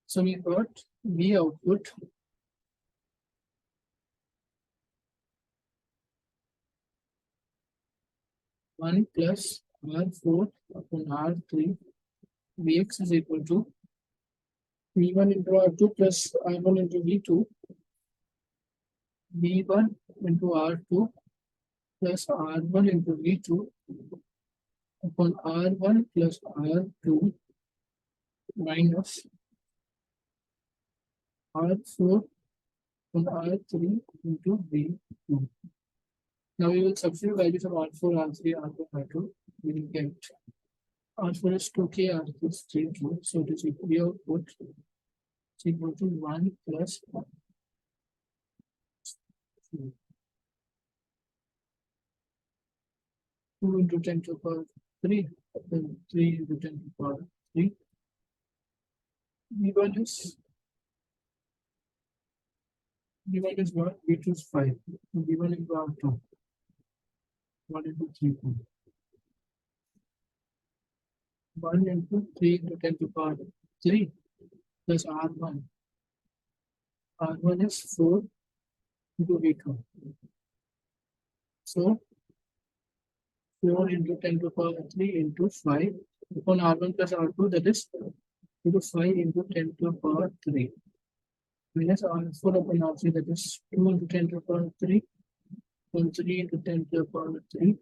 So we got V output one plus R4 upon R3 Vx is equal to V1 into R2 plus R1 into V2 V1 into R2 plus R1 into V2 upon R1 plus R2 minus R4 upon R3 into V2. Now we will substitute values of R4, R3, R1, R2. We will get R4 is 2K, R3 is 3K. So it is equal to output is equal to 1 plus 2 into 10 to the power 3, then 3 into 10 to the power 3. V1 is what? V2 is 5. V1 into R2. 1 into 3. 1 into 3 into 10 to the power 3 plus R1. R1 is 4 into V2. So 4 into 10 to the power 3 into 5 upon R1 plus R2, that is into 5 into 10 to the power 3 minus R4 upon R3, that is 2 into 10 to the power 3 and 3 into 10 to the power 3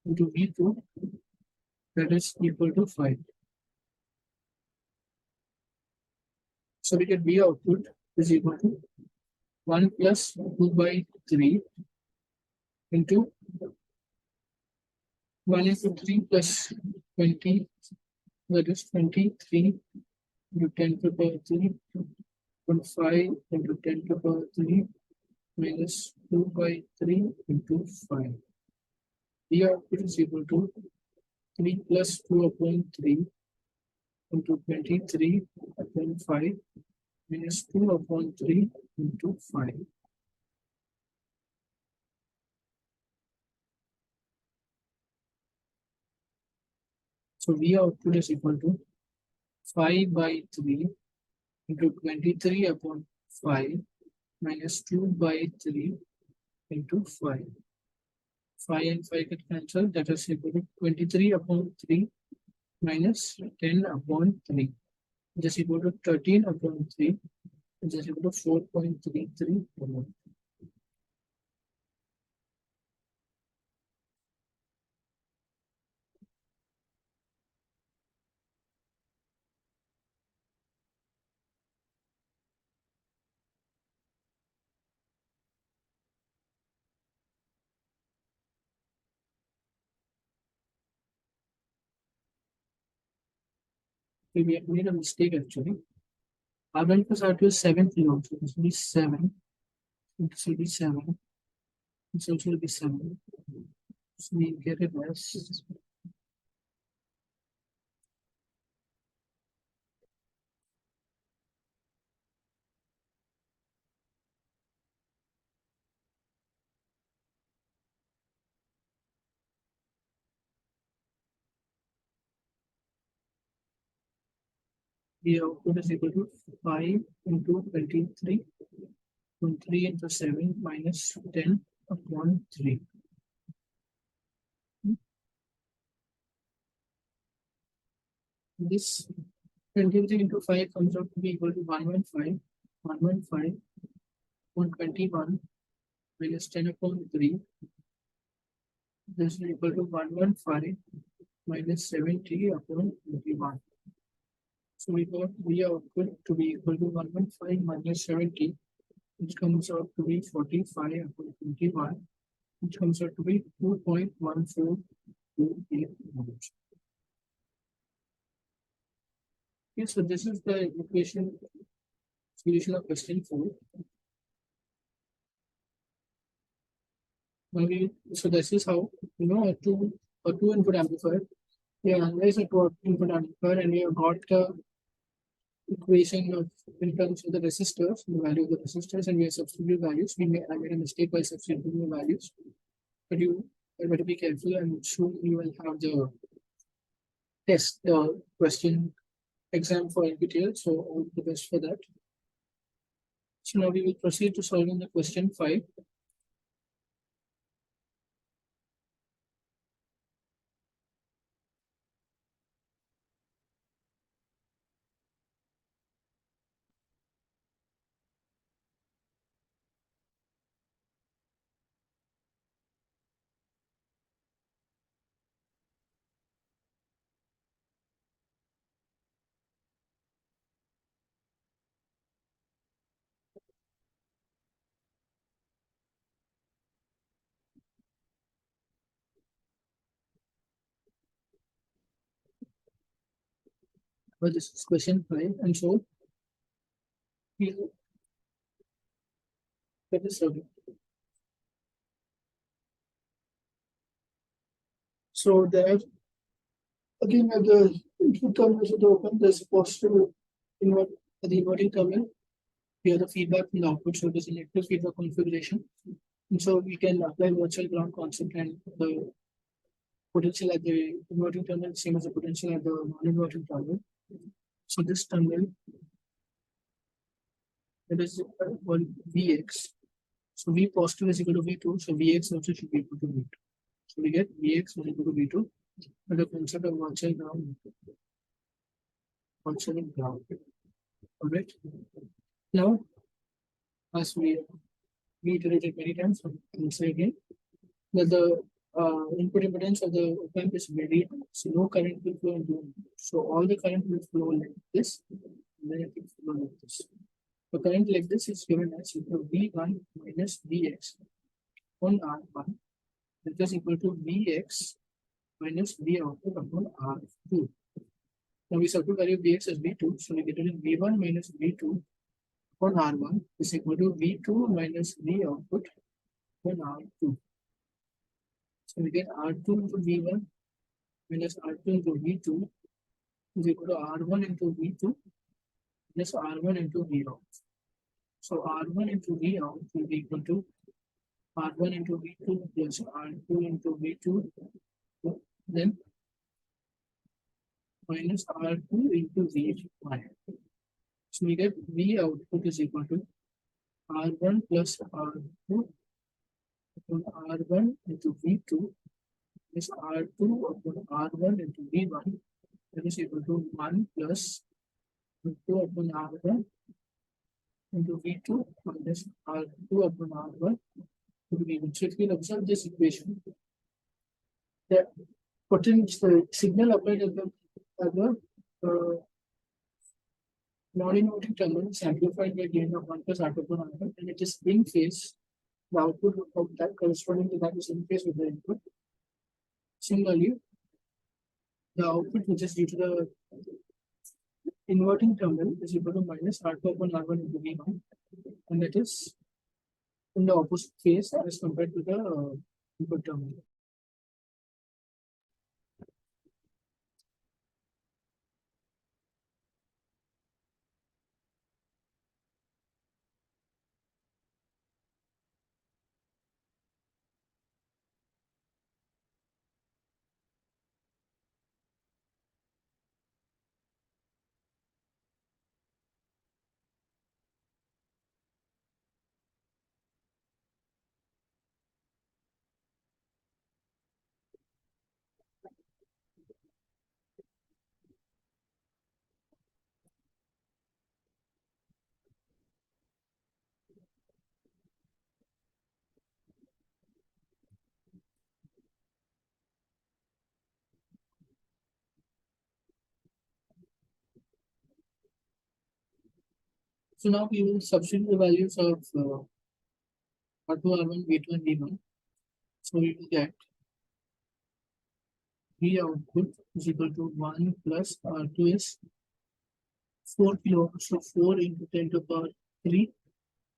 into V2, that is equal to 5. So we get V output is equal to 1 plus 2 by 3 into 1 into 3 plus 20, that is 23 into 10 to the power 3 and 5 into 10 to the power 3 minus 2 by 3 into 5. V output is equal to 3 plus 2 upon 3 into 23 upon 5 minus 2 upon 3 into 5. So V output is equal to 5 by 3 into 23 upon 5 minus 2 by 3 into 5. 5 and 5 get cancelled, that is equal to 23 upon 3 minus 10 upon 3, which is equal to 13 upon 3, which is equal to 4.33 mole. We have made a mistake actually. R1 plus R2 is 7 kilo, so this will be 7. This will be 7. This also will be 7. So we get it as the output is equal to 5 into 23, 3 into 7 minus 10 upon 3. This 23 into 5 comes out to be equal to 115. 115 upon 21 minus 10 upon 3. This is equal to 115 minus 70 upon 21. So we got V output to be equal to 115 minus 70, which comes out to be 45 upon 21, which comes out to be 2.142 volts. Okay, so this is the equation solution of question 4. Now so this is how a two input amplifier. We analyze a two input amplifier and we have got the equation of in terms of the resistors, the value of the resistors, and we have substitute values. I made a mistake by substituting the values, but you better be careful and soon you will have the test question exam for NPTEL. So all the best for that. So now we will proceed to solving the question 5. Well, this is question 5, and so we'll get this solved. So there, again, at the input terminals of the open, there's a positive invert at the inverting terminal. We have the feedback from the output, so it is electric feedback configuration. And so we can apply virtual ground concept, and the potential at the inverting terminal same as the potential at the non-inverting terminal. So this terminal, that is called Vx. So V positive is equal to V2, so Vx also should be equal to V2. So we get Vx is equal to V2 with the concept of virtual ground. Virtual ground. Alright. Now, as we iterated many times, I'll say again that the input impedance of the op amp is very high, so no current will flow into it. So all the current will flow like this, and then it will flow like this. The current like this is given as equal to V1 minus Vx on R1, that is equal to Vx minus V output upon R2. Now we substitute value of Vx as V2, so we get it in V1 minus V2 upon R1 is equal to V2 minus V output upon R2. So we get R2 into V1 minus R2 into V2 is equal to R1 into V2 plus R1 into V out. So R1 into V out will be equal to R1 into V2 plus R2 into V2, then minus R2 into V1. So we get V output is equal to R1 plus R2 upon R1 into V2 plus R2 upon R1 into V1, that is equal to 1 plus V2 upon R1 into V2 minus R2 upon R1 into V1. So if we observe this equation, the potential signal applied at the non-inverting terminal is amplified by gain of 1 plus R2 upon R1, and it is in phase. The output of that corresponding to that is in phase with the input. Similarly, the output which is due to the inverting terminal is equal to minus R2 upon R1 into V1, and that is in the opposite phase as compared to the input terminal. So now we will substitute the values of R2, R1, V2, and V1. So we will get V output is equal to 1 plus R2 is 4 kilo ohms, so 4 into 10 to the power 3.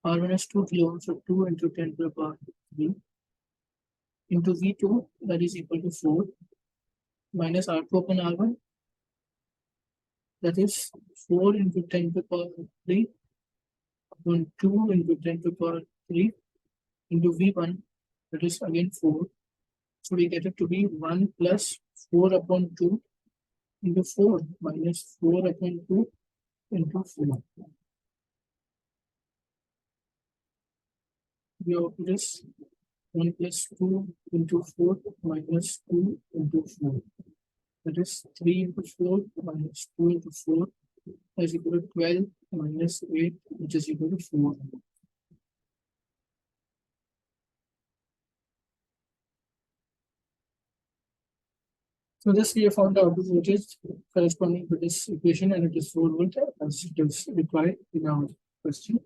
R1 is 2 kilo ohms, so 2 into 10 to the power 3 into V2, that is equal to 4 minus R2 upon R1, that is 4 into 10 to the power 3 upon 2 into 10 to the power 3 into V1, that is again 4. So we get it to be 1 plus 4 upon 2 into 4 minus 4 upon 2 into 4. The output is 1 plus 2 into 4 minus 2 into 4. That is 3 into 4 minus 2 into 4 is equal to 12 minus 8, which is equal to 4. So this we have found the output voltage corresponding to this equation, and it is 4 volt as it is required in our question.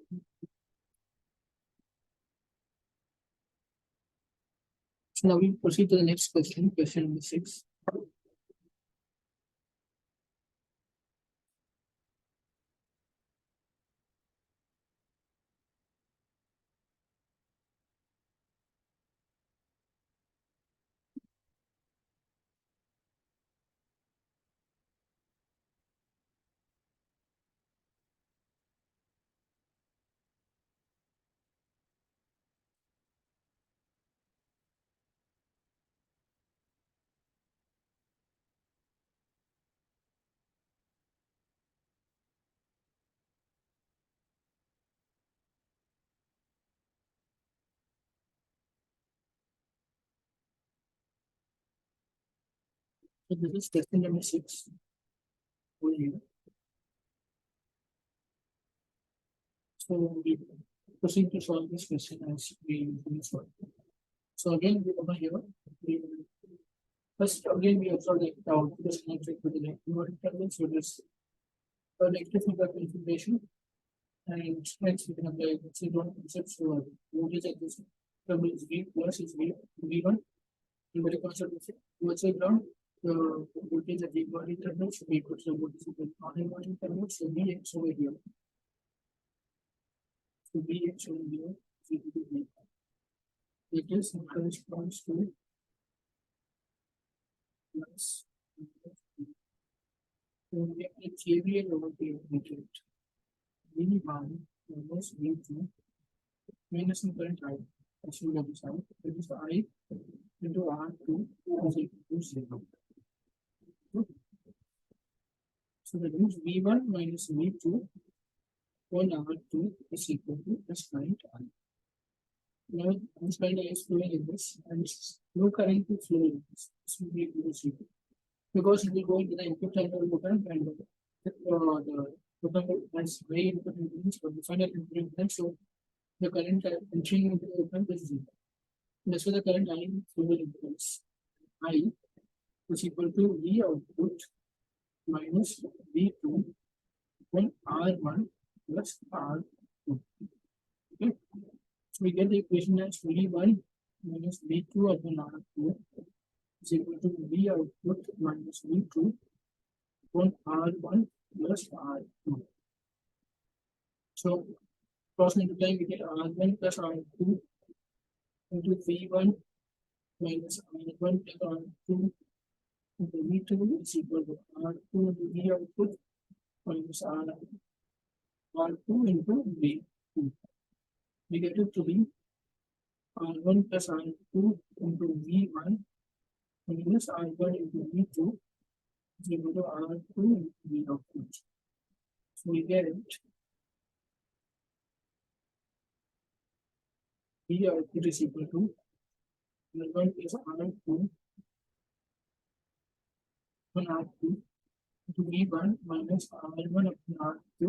So now we proceed to the next question, question number 6. So this is question number 6 over here. So we proceed to solve this question as we usually solve. So again, over here, we will first again we observe that the output is connected to the negative terminal. So this negative feedback configuration, and hence we can apply one concept. So voltage at this terminal is V plus is V1. And with the concept of virtual ground, the voltage at the inverting terminal should be equal to the voltage at the non-inverting terminal. So Vx over here. So Vx over here is equal to V. It is corresponds to plus. So we have KVL over here. V1 minus V2 minus in current I. As you have decided, it is I into R2 is equal to 0. So that means V1 minus V2 on R2 is equal to this current I. Now, this current I is flowing in this, and no current will flow in this. This will be equal to 0. Because it will go into the input terminal of the current, and the current has very input impedance, but the final input impedance, so the current entering into the open is 0. That's why the current I flow impedance I is equal to V output minus V2 upon R1 plus R2. Okay. So we get the equation as V1 minus V2 upon R2 is equal to V output minus V2 upon R1 plus R2. So cross multiplying, we get R1 plus R2 into V1 minus R1 plus R2 into V2 is equal to R2 into V output minus R2 into V2. We get it to be R1 plus R2 into V1 minus R1 into V2 is equal to R2 into V output. So we get V output is equal to R1 plus R2 upon R2 into V1 minus R1 upon R2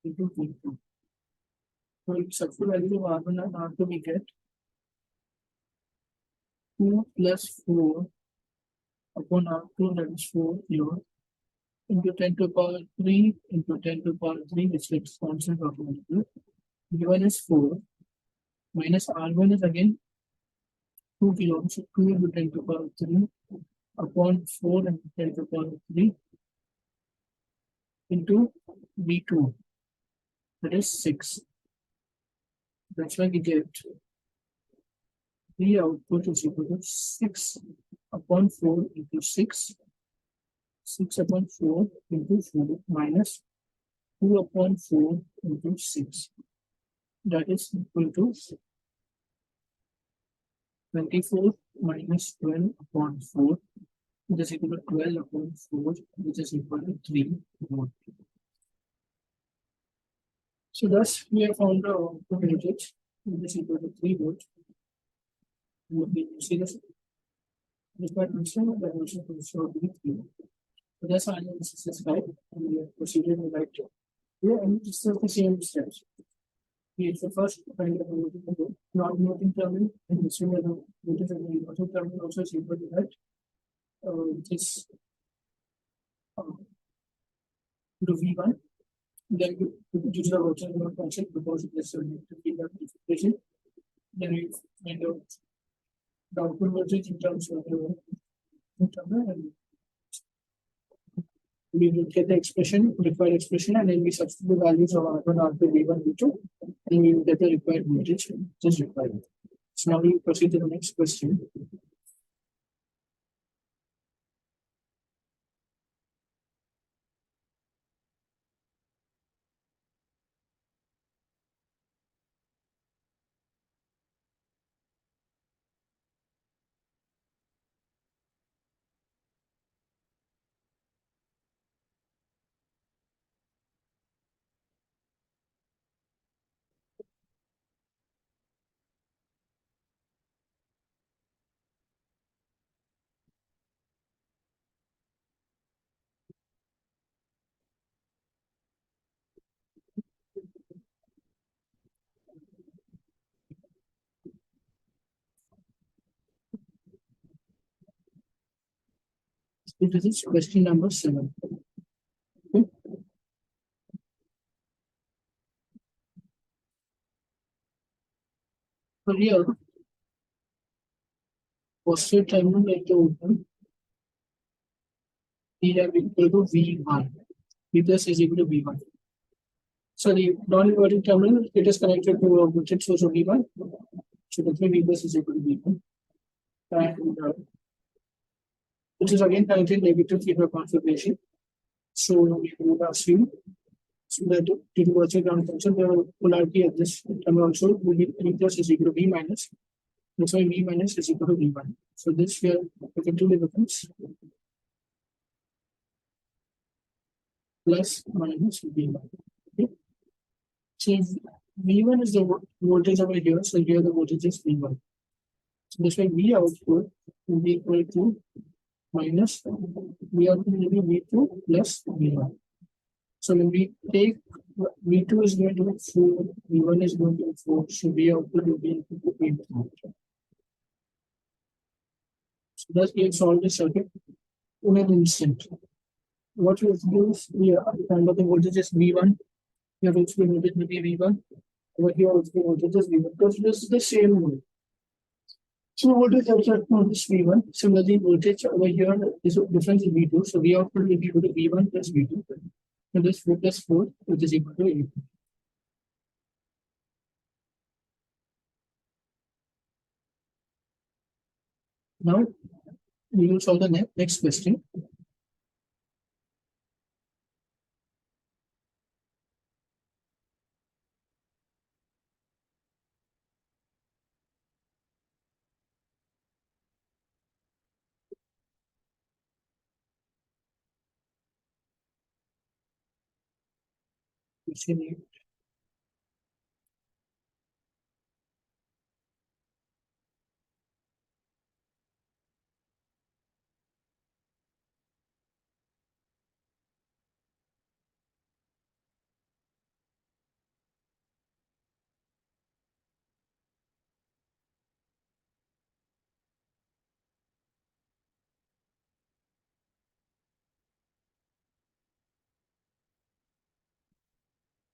into V2. So it's substitute value of R1 and R2 we get 2 plus 4 upon R2, that is 4 kilo into 10 to the power 3 into 10 to the power 3, which gets constant automatically. V1 is 4 minus R1 is again 2 kilos, so 2 into 10 to the power 3 upon 4 into 10 to the power 3 into V2, that is 6. That's why we get the output is equal to 6 upon 4 into 6, 6 upon 4 into 4 minus 2 upon 4 into 6. That is equal to 24 minus 12 upon 4, which is equal to 12 upon 4, which is equal to 3 volt. So thus we have found the output voltage, which is equal to 3 volt. We see this despite mentioning that also considered to be 3. So that's our analysis is right, and we have proceeded in the right way. Yeah, and this is the same steps. It's the first kind of non-inverting terminal, and this one the voltage of the inverting terminal also is equal to that. This to V1. Then we use the virtual node function because it is to keep that equation. Then we find out the output voltage in terms of the terminal, and we will get the expression, required expression, and then we substitute the values of R1, R2, V1, V2, and we will get the required voltage which is required. So now we proceed to the next question. This is question number 7. Okay. So here, positive terminal at the open, we have equal to V1. V plus is equal to V1. So the non-inverting terminal, it is connected to a voltage source of V1. So that's why V plus is equal to V1. And which is again connected negative feedback configuration. So we would assume so that due to virtual ground function, the polarity of this terminal also will be V plus is equal to V minus. That's why V minus is equal to V1. So this here effectively becomes plus minus V1. Okay. So V1 is the voltage over here. So here the voltage is V1. So this way V output will be equal to minus V output will be V2 plus V1. So when we take V2 is going to be 4, V1 is going to be 4, so V output will be equal to 8. So thus we have solved the circuit in an instant. What we do is we find out the voltage is V1. Here also the voltage will be V1. Over here also the voltage is V1 because this is the same one. So voltage outside from this V1. Similarly, voltage over here is difference in V2. So V output will be equal to V1 plus V2. So this 4 plus 4, which is equal to 8. Now we will solve the next question. Question 8.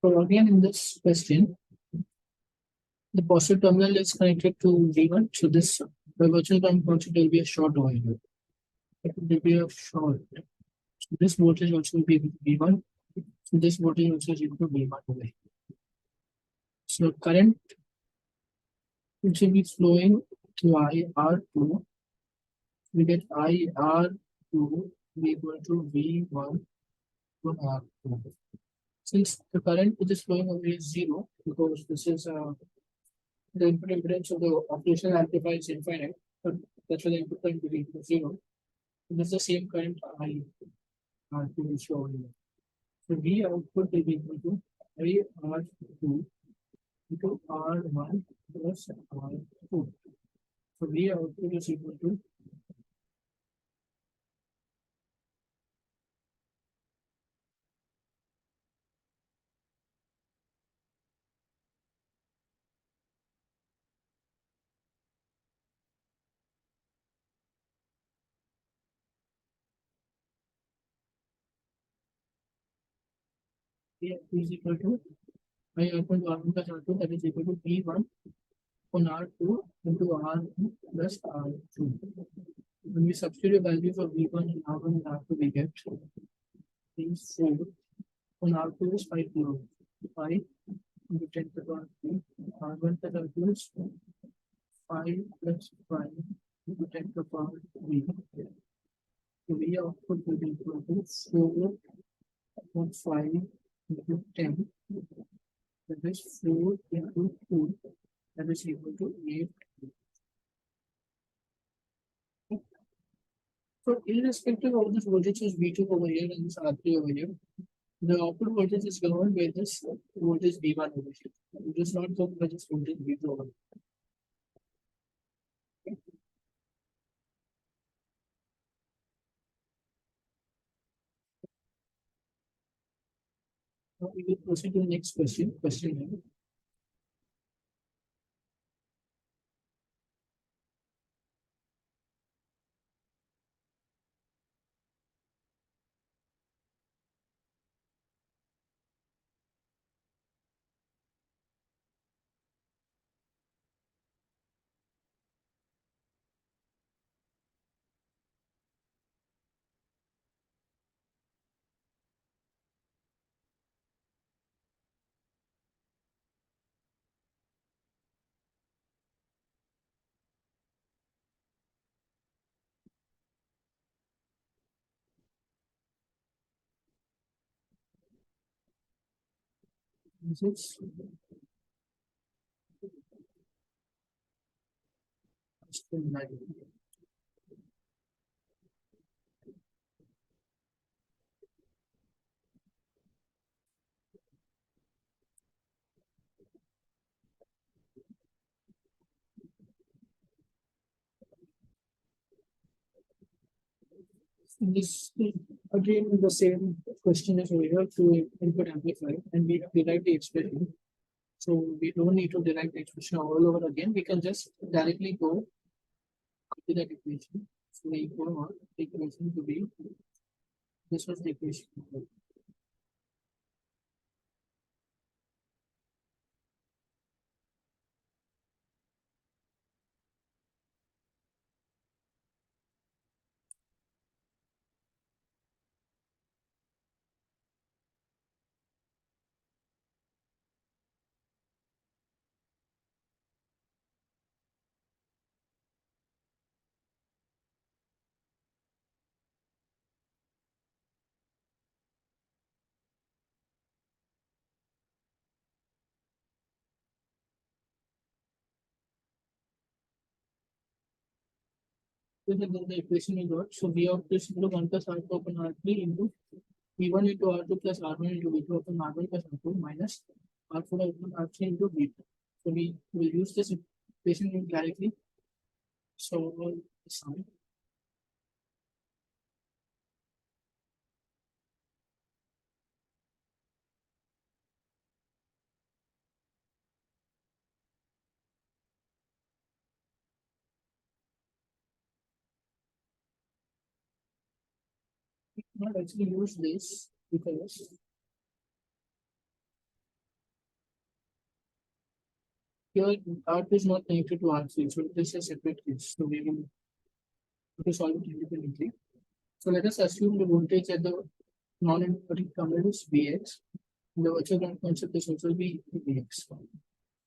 So again, in this question, the positive terminal is connected to V1. So this the virtual current concept will be a short over here. It will be a short. So this voltage also will be V1. So this voltage also is equal to V1 over here. So current which will be flowing to IR2. We get IR2 be equal to V1 to R2. Since the current which is flowing away is zero, because this is the input impedance of the operational amplifier is infinite, but that's why the input current will be equal to zero. So this is the same current I R2 is showing here. So V output will be equal to I R2 into R1 plus R2. So V output is equal to V output is equal to I output R1 plus R2, that is equal to V1 on R2 into R1 plus R2. When we substitute the values of V1 and R1 and R2, we get these 4 on R2 is 5 kilo. 5 into 10 to the power 3. R1 plus R2 is 5 plus 5 into 10 to the power 3. So V output will be equal to 4.5 into 10. That is 4 into 2. That is equal to 8. So irrespective of this voltage is V2 over here and this R3 over here, the output voltage is governed by this voltage V1 over here. It is not governed by this voltage V2 over here. Now we will proceed to the next question. Question 9. This is question 9. This again the same question is over here to input amplifier, and we have derived the expression. So we don't need to derive the expression all over again. We can just directly go to that equation. So we go on the equation to be this was the equation. So the equation we got. So V out is equal to 1 plus R2 upon R3 into V1 into R2 plus R1 into V2 upon R1 plus R2 minus R4 upon R3 into V2. So we will use this equation directly. So sum. Not actually use this because Here, R2 is not connected to R3, so this is a separate case. So we will have to solve it independently. So let us assume the voltage at the non-inverting terminal is Vx. The virtual ground concept is also be Vx.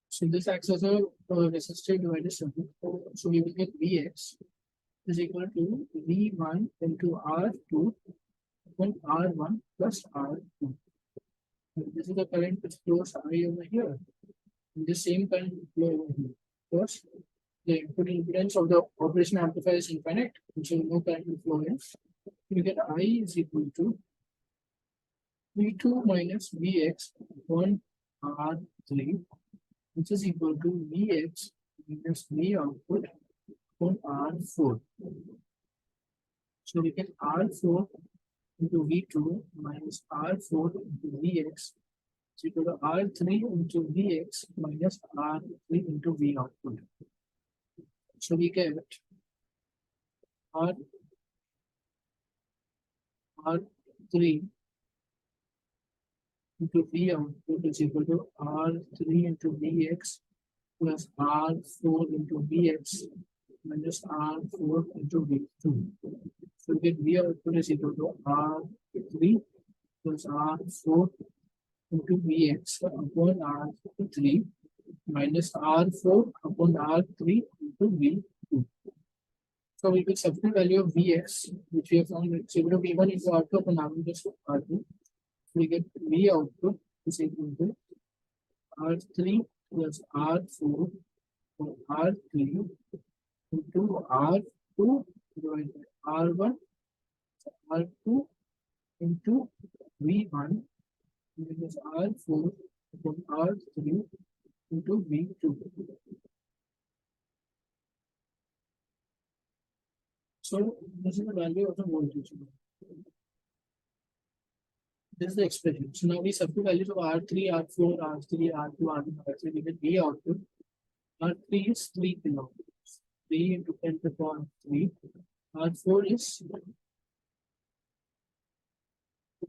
So this acts as a resistor divider circuit. So we will get Vx is equal to V1 into R2 upon R1 plus R2. This is the current which flows I over here. And the same current will flow over here. Because the input impedance of the operational amplifier is infinite, so no current will flow in. You get I is equal to V2 minus Vx upon R3, which is equal to Vx minus V output upon R4. So we get R4 into V2 minus R4 into Vx is equal to R3 into Vx minus R3 into V output. So we get R3 into V output is equal to R3 into Vx plus R4 into Vx minus R4 into V2. So we get V output is equal to R3 plus R4 into Vx upon R3 minus R4 upon R3 into V2. So we will substitute value of Vx, which we have found is equal to V1 into R2 upon R1 plus R2. We get V output is equal to R3 plus R4 or R3 into R2 divided by R1, R2 into V1 minus R4 upon R3 into V2. So this is the value of the voltage. This is the expression. So now we substitute values of R3, R4, R3, R2, R1, R3. We get V output. R3 is 3 kilo. 3 into 10 to the power 3. R4 is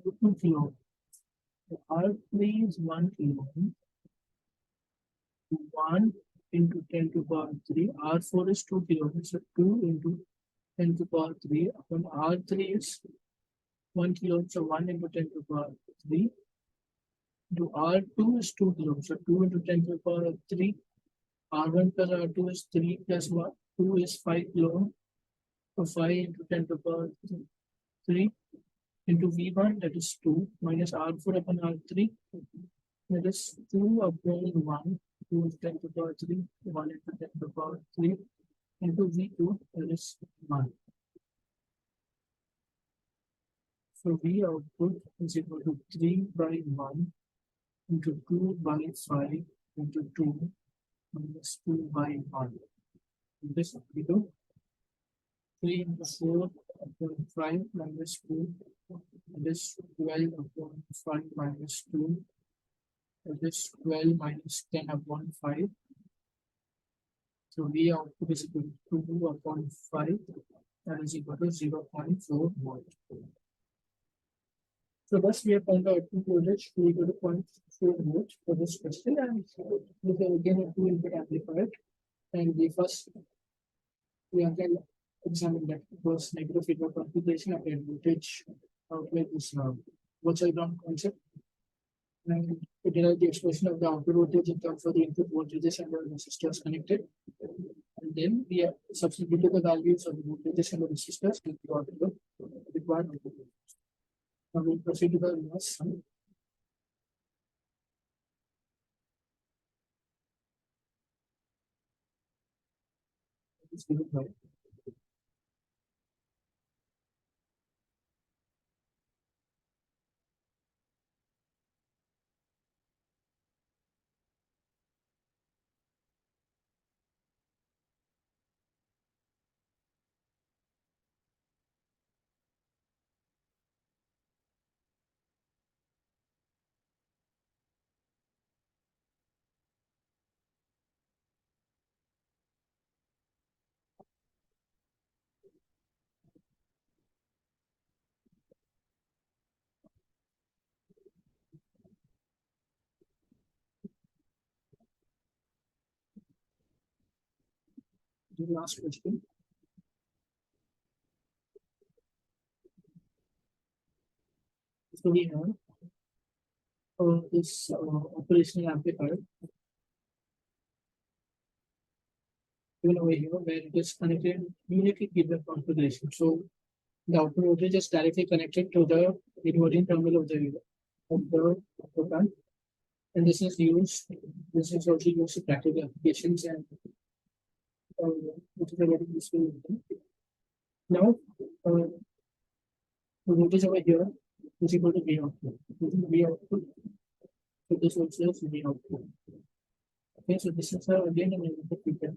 2 kilo. So R3 is 1 kilo. 1 into 10 to the power 3. R4 is 2 kilo. So 2 into 10 to the power 3 upon R3 is 1 kilo. So 1 into 10 to the power 3 into R2 is 2 kilo. So 2 into 10 to the power 3. R1 plus R2 is 3 plus 1. 2 is 5 kilo. So 5 into 10 to the power 3 into V1, that is 2 minus R4 upon R3, that is 2 upon 1, 2 into 10 to the power 3, 1 into 10 to the power 3 into V2, that is 1. So V output is equal to 3 by 1 into 2 by 5 into 2 minus 2 by 1. This is equal to 3 into 4 upon 5 minus 2, that is 12 upon 5 minus 2, that is 12 minus 10 upon 5. So V output is equal to 2 upon 5, that is equal to 0.4 volt. So thus we have found the output voltage to equal to 0.4 volt for this question, and we have again a 2-input amplifier. And the first we have then examined that was negative feedback configuration of the voltage outlet is virtual ground concept. And we derive the expression of the output voltage in terms of the input voltages and the resistors connected. And then we have substituted the values of the voltages and the resistors in the output required output. Now we'll proceed to the reverse sum. It's given by The last question. So we have this operational amplifier given over here where it is connected uniquely feedback configuration. So the output voltage is directly connected to the inverting terminal of the op amp, and this is used. This is also used in practical applications and which is a very useful thing. Now, the voltage over here is equal to V output. This is V output. So this also is V output. Okay, so this is again an input feedback.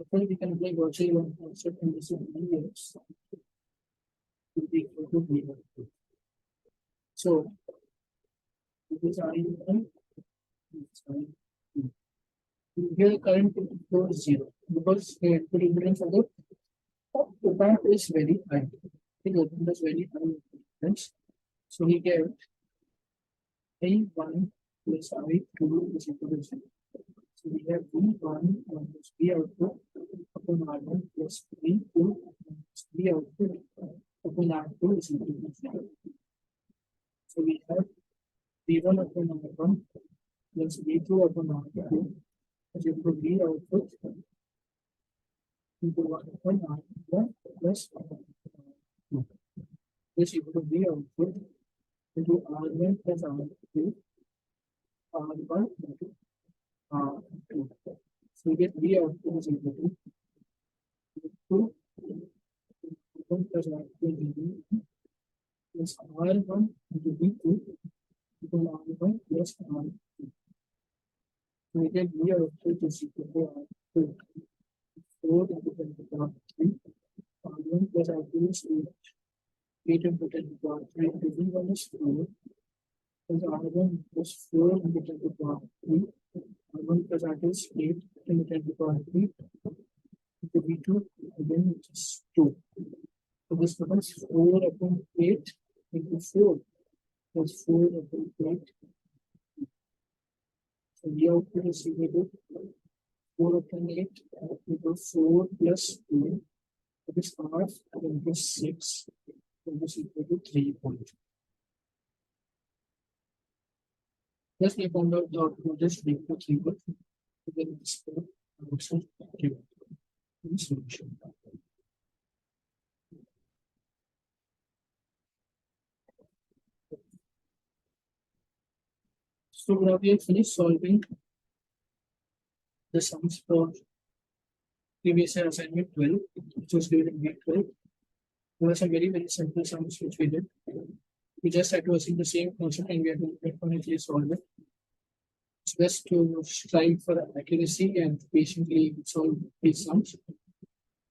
Okay, we can apply Gaussian one concept and this is VX will be equal to V output. So this is I1, this is I2. Here the current flow is zero because the input impedance of the op amp is very high. The op amp is very high impedance. So we get I1 plus I2 is equal to 0. So we have V1 minus V output upon R1 plus V2 minus V output upon R2 is equal to 0. So we have V1 upon R1 plus V2 upon R2 is equal to V output into 1 upon R1 plus R2. This is equal to V output into R1 plus R2 R1 into R2. So we get V output is equal to 2 1 plus R2 into V plus R1 into V2 into R1 plus R2. So we get V output is equal to R2 4 into 10 to the power 3 R1 plus R2 is 8 into 10 to the power 3 into V1 is 4 plus R1 plus 4 into 10 to the power 3 R1 plus R2 is 8 into 10 to the power 3 into V2 again which is 2. So this becomes 4 upon 8 into 4 plus 4 upon 8. So the output is equal to 4 upon 8 into 4 plus 2. That is half into 6. That is equal to 3 point. Just we found out the output is equal to 3 point. Then this also given in solution. So now we have finished solving the sums for previous year assignment 12, which was given in week 12. There were some very simple sums which we did. We just had to assume the same concept and we had to definitely solve it. It's best to strive for accuracy and patiently solve these sums.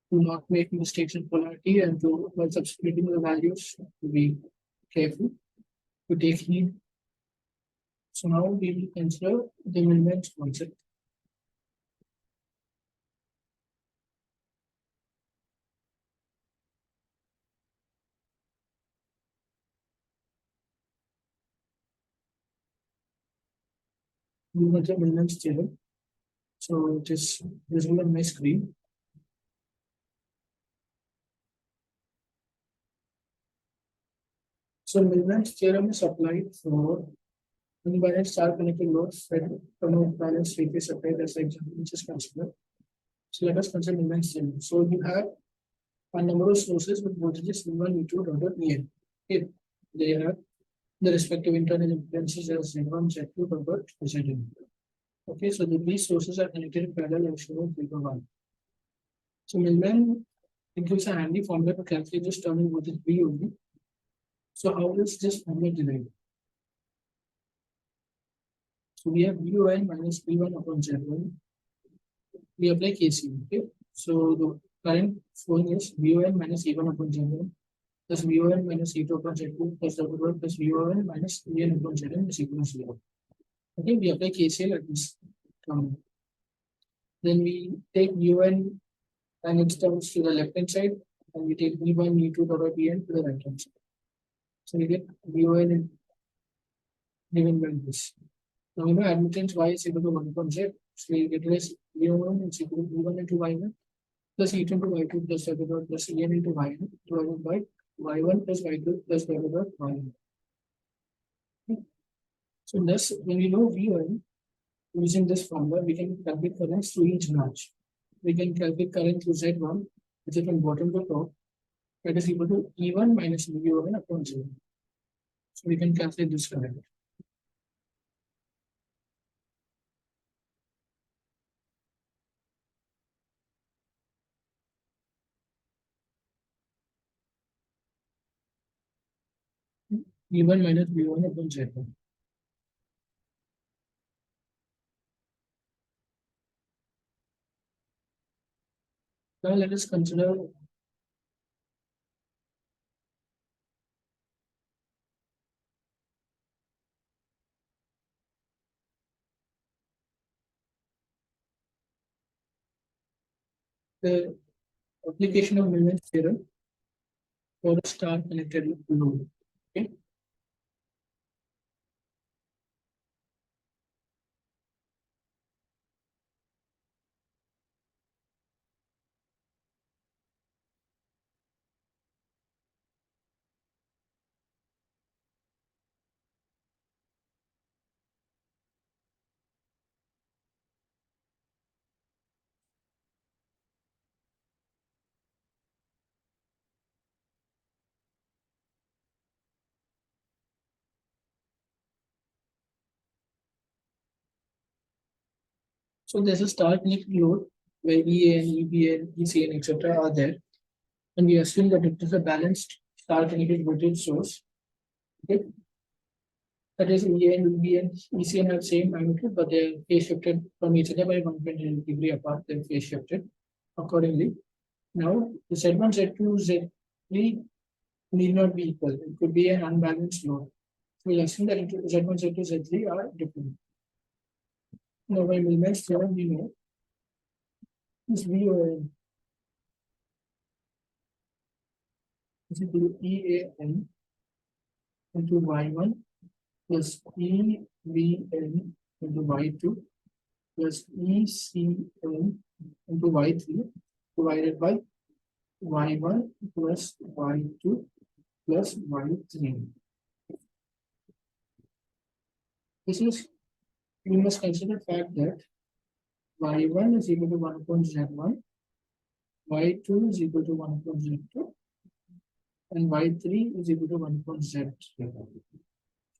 Do not make mistakes in polarity and to, while substituting the values, to be careful, to take heed. So now we will consider the Millman's concept. We will the Millman's theorem. So it is visible on my screen. So Millman's theorem is applied for unbalanced star connected loads fed from a balanced three phase supply. That's the example which is considered. So let us consider Millman's theorem. So you have a number of sources with voltages V1, V2, .En. Okay, they have the respective internal impedances as Z1, Z2, Zn. Okay, so these sources are connected in parallel as shown in figure 1. So Millman gives a handy formula to calculate this terminal voltage V only. So how is this formula derived? So we have VON minus V1 upon Z1. We apply KCL. Okay, so the current flowing is VON minus E1 upon Z1 plus VON minus E2 upon Z2 plus W1 plus VON minus EN upon Zn is equal to 0. Okay, we apply KCL at this terminal. Then we take VON and its terms to the left hand side, and we take V1, V2, En to the right hand side. So we get VON given by this. Now, you know, admittance y is equal to 1 upon z. So we get this v1 is equal to v1 into y1 plus e2 into y2 plus w dot plus en into y1 divided by y1 plus y2 plus w dot y1. So thus, when we know v1, using this formula, we can calculate currents through each branch. We can calculate current through z1, which is from bottom to top, that is equal to E1 minus V1 upon 0. So we can calculate this current. E1 minus V1 upon Z1. Now let us consider the application of Millman's theorem for a star connected load. Okay. So there's a star connected load where EA and EB and EC and etc. are there, and we assume that it is a balanced star connected voltage source. Okay. That is EA and EB and ECN have same magnitude, but they are phase shifted from each other by 120 degree apart. They're phase shifted accordingly. Now, the Z1, Z2, Z3 need not be equal. It could be an unbalanced load. So we assume that Z1, Z2, Z3 are different. Now, by Millman's theorem, we know this VON is equal to EAN into Y1 plus EVN into Y2 plus ECN into Y3 divided by Y1 plus Y2 plus Y3. This is, we must consider the fact that Y1 is equal to 1 upon Z1, Y2 is equal to 1 upon Z2, and Y3 is equal to 1 upon Z3.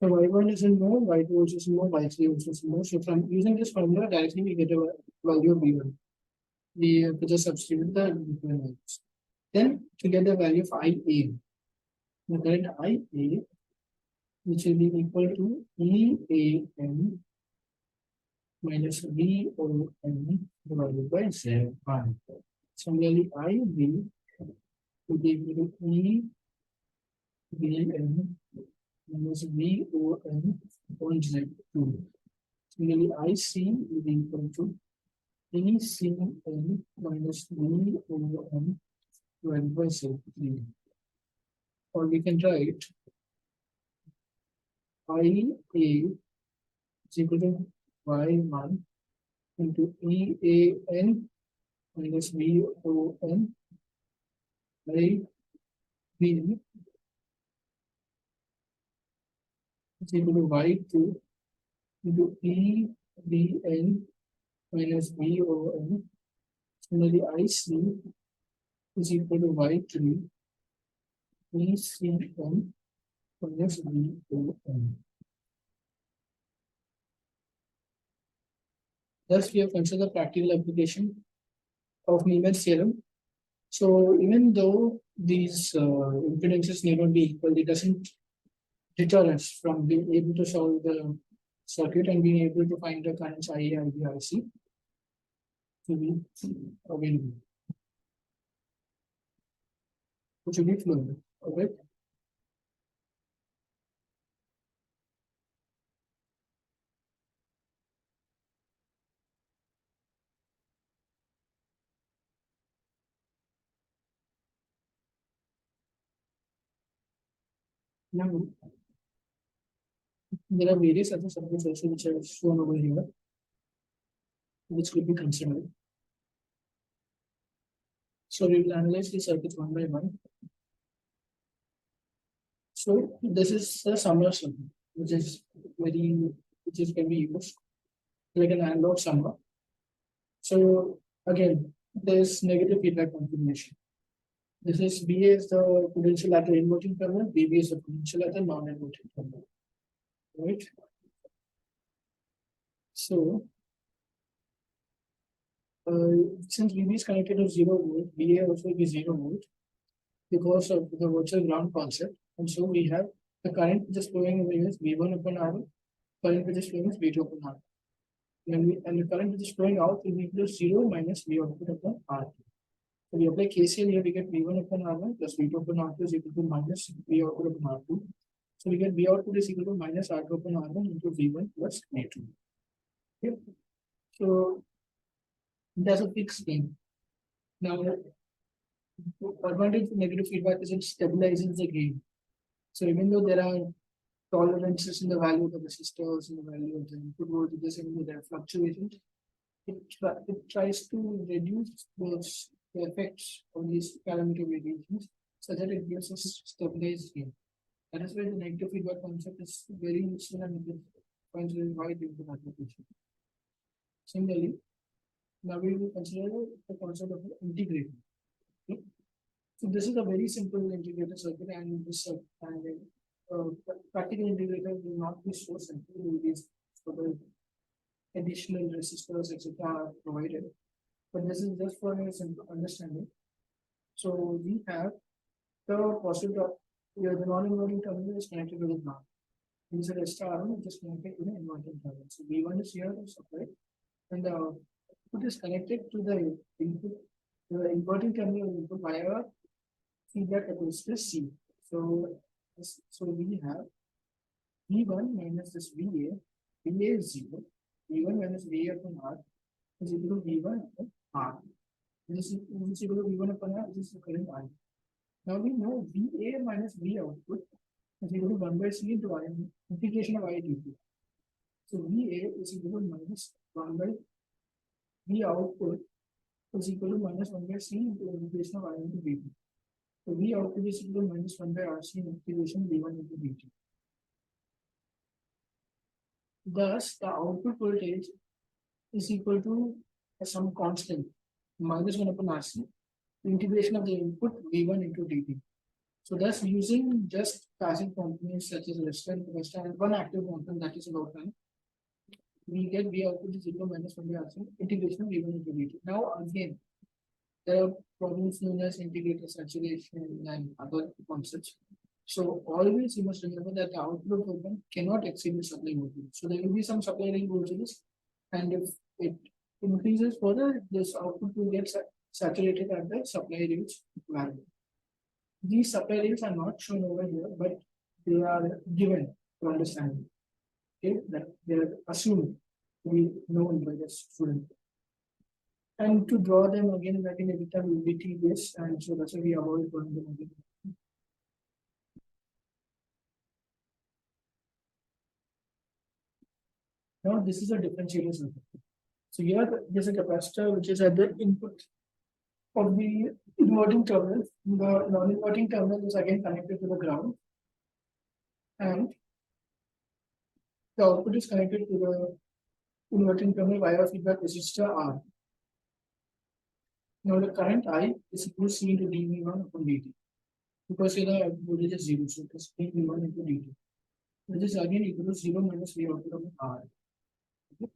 So Y1 is in more, Y2 also is in more, Y3 also is in more. So from using this formula, directly we get a value of V1. We have to just substitute the different values. Then to get the value of IA, the current IA, which will be equal to EAN minus VON divided by Z1. Similarly, IB will be equal to EVN minus VON upon Z2. Similarly, IC will be equal to ECN minus VON divided by Z3. Or we can write IA is equal to Y1 into EAN minus VON by V is equal to Y2 into EVN minus VON. Similarly, IC is equal to Y3 ECN minus VON. Thus, we have considered the practical application of Millman's theorem. So, even though these impedances need not be equal, it doesn't deter us from being able to solve the circuit and being able to find the currents IA, IB, IC to be available, which will be fluid. Okay. Now, There are various other circuits also which are shown over here, which could be considered. So we will analyze the circuits one by one. So this is a summer circuit, which is which is can be used like an analog summer. So again, there's negative feedback configuration. This is VA is the potential at the inverting terminal, VB is the potential at the non-inverting terminal. Right? So since VB is connected to 0 volt, VA also will be 0 volt because of the virtual ground concept. And so we have the current which is flowing over here is V1 upon R1, current which is flowing is V2 upon R2. And the current which is flowing out will be equal to 0 minus V output upon R2. So we apply KCL here, we get V1 upon R1 plus V2 upon R2 is equal to minus V output upon R2. So we get V output is equal to minus R2 upon R1 into V1 plus V2. Okay. So that's a fixed gain. Now, advantage of negative feedback is it stabilizes the gain. So even though there are tolerances in the value of the resistors, in the value of the input voltages, and there are fluctuations, it tries to reduce the effects of these parameter variations so that it gives us stabilized gain. That is why the negative feedback concept is very useful and it finds very wide into application. Similarly, now we will consider the concept of integrator. Okay? So this is a very simple integrator circuit, and this practical integrator will not be so simple. It will be for the additional resistors, etc. are provided. But this is just for a simple understanding. So we have the positive, the non-inverting terminal is connected to the ground. This is a star which is connected to the inverting terminal. So V1 is here separate, and the output is connected to the input, the inverting terminal input via feedback capacitor C. So we have V1 minus this VA, VA is 0, V1 minus VA upon R is equal to V1 upon R. This is equal to V1 upon R, this is the current I. Now we know VA minus V output is equal to 1 by C into I, integration of I dt. So VA is equal to minus 1 by V output is equal to minus 1 by C into integration of I into dt. So V output is equal to minus 1 by RC integration V1 into dt. Thus, the output voltage is equal to some constant minus 1 upon RC, integration of the input V1 into dt. So thus, using just passive components such as resistor and one active component, that is about time, we get V output is equal to minus 1 by RC, integration of V1 into dt. Now again, there are problems known as integrator saturation and other concepts. So always you must remember that the output open cannot exceed the supply voltage. So there will be some supply range voltages, and if it increases further, this output will get saturated at the supply range value. These supply rates are not shown over here, but they are given to understand. Okay, that they are assumed to be known by the student. And to draw them again, like in every time will be tedious, and so that's why we avoid drawing them again. Now this is a differentiator circuit. So here there's a capacitor which is at the input of the inverting terminal. The non-inverting terminal is again connected to the ground, and the output is connected to the inverting terminal via feedback resistor R. Now the current I is equal to C into dV1 upon dt. Because here the voltage is 0, so it is dV1 into dt. This is again equal to 0 minus V output upon R. Okay.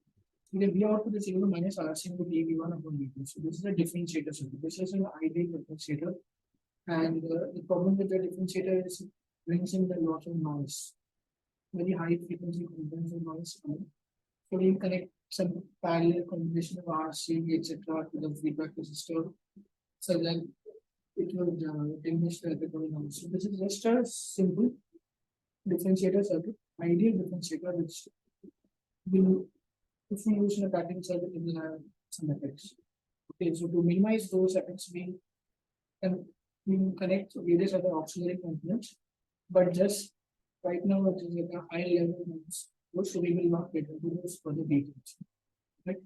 So the V output is equal to minus RC into dV1 upon dt. So this is a differentiator circuit. This is an ideal differentiator. And the problem with the differentiator is it brings in a lot of noise. Very high frequency components of noise. So we connect some parallel combination of RC, etc. to the feedback resistor so that it will diminish the electrical noise. So this is just a simple differentiator circuit, ideal differentiator, which will, if we use in a practical circuit, it will have some effects. Okay, so to minimize those effects, we can connect various other auxiliary components, but just right now it is at a high level, so we will not get into those further details. Right?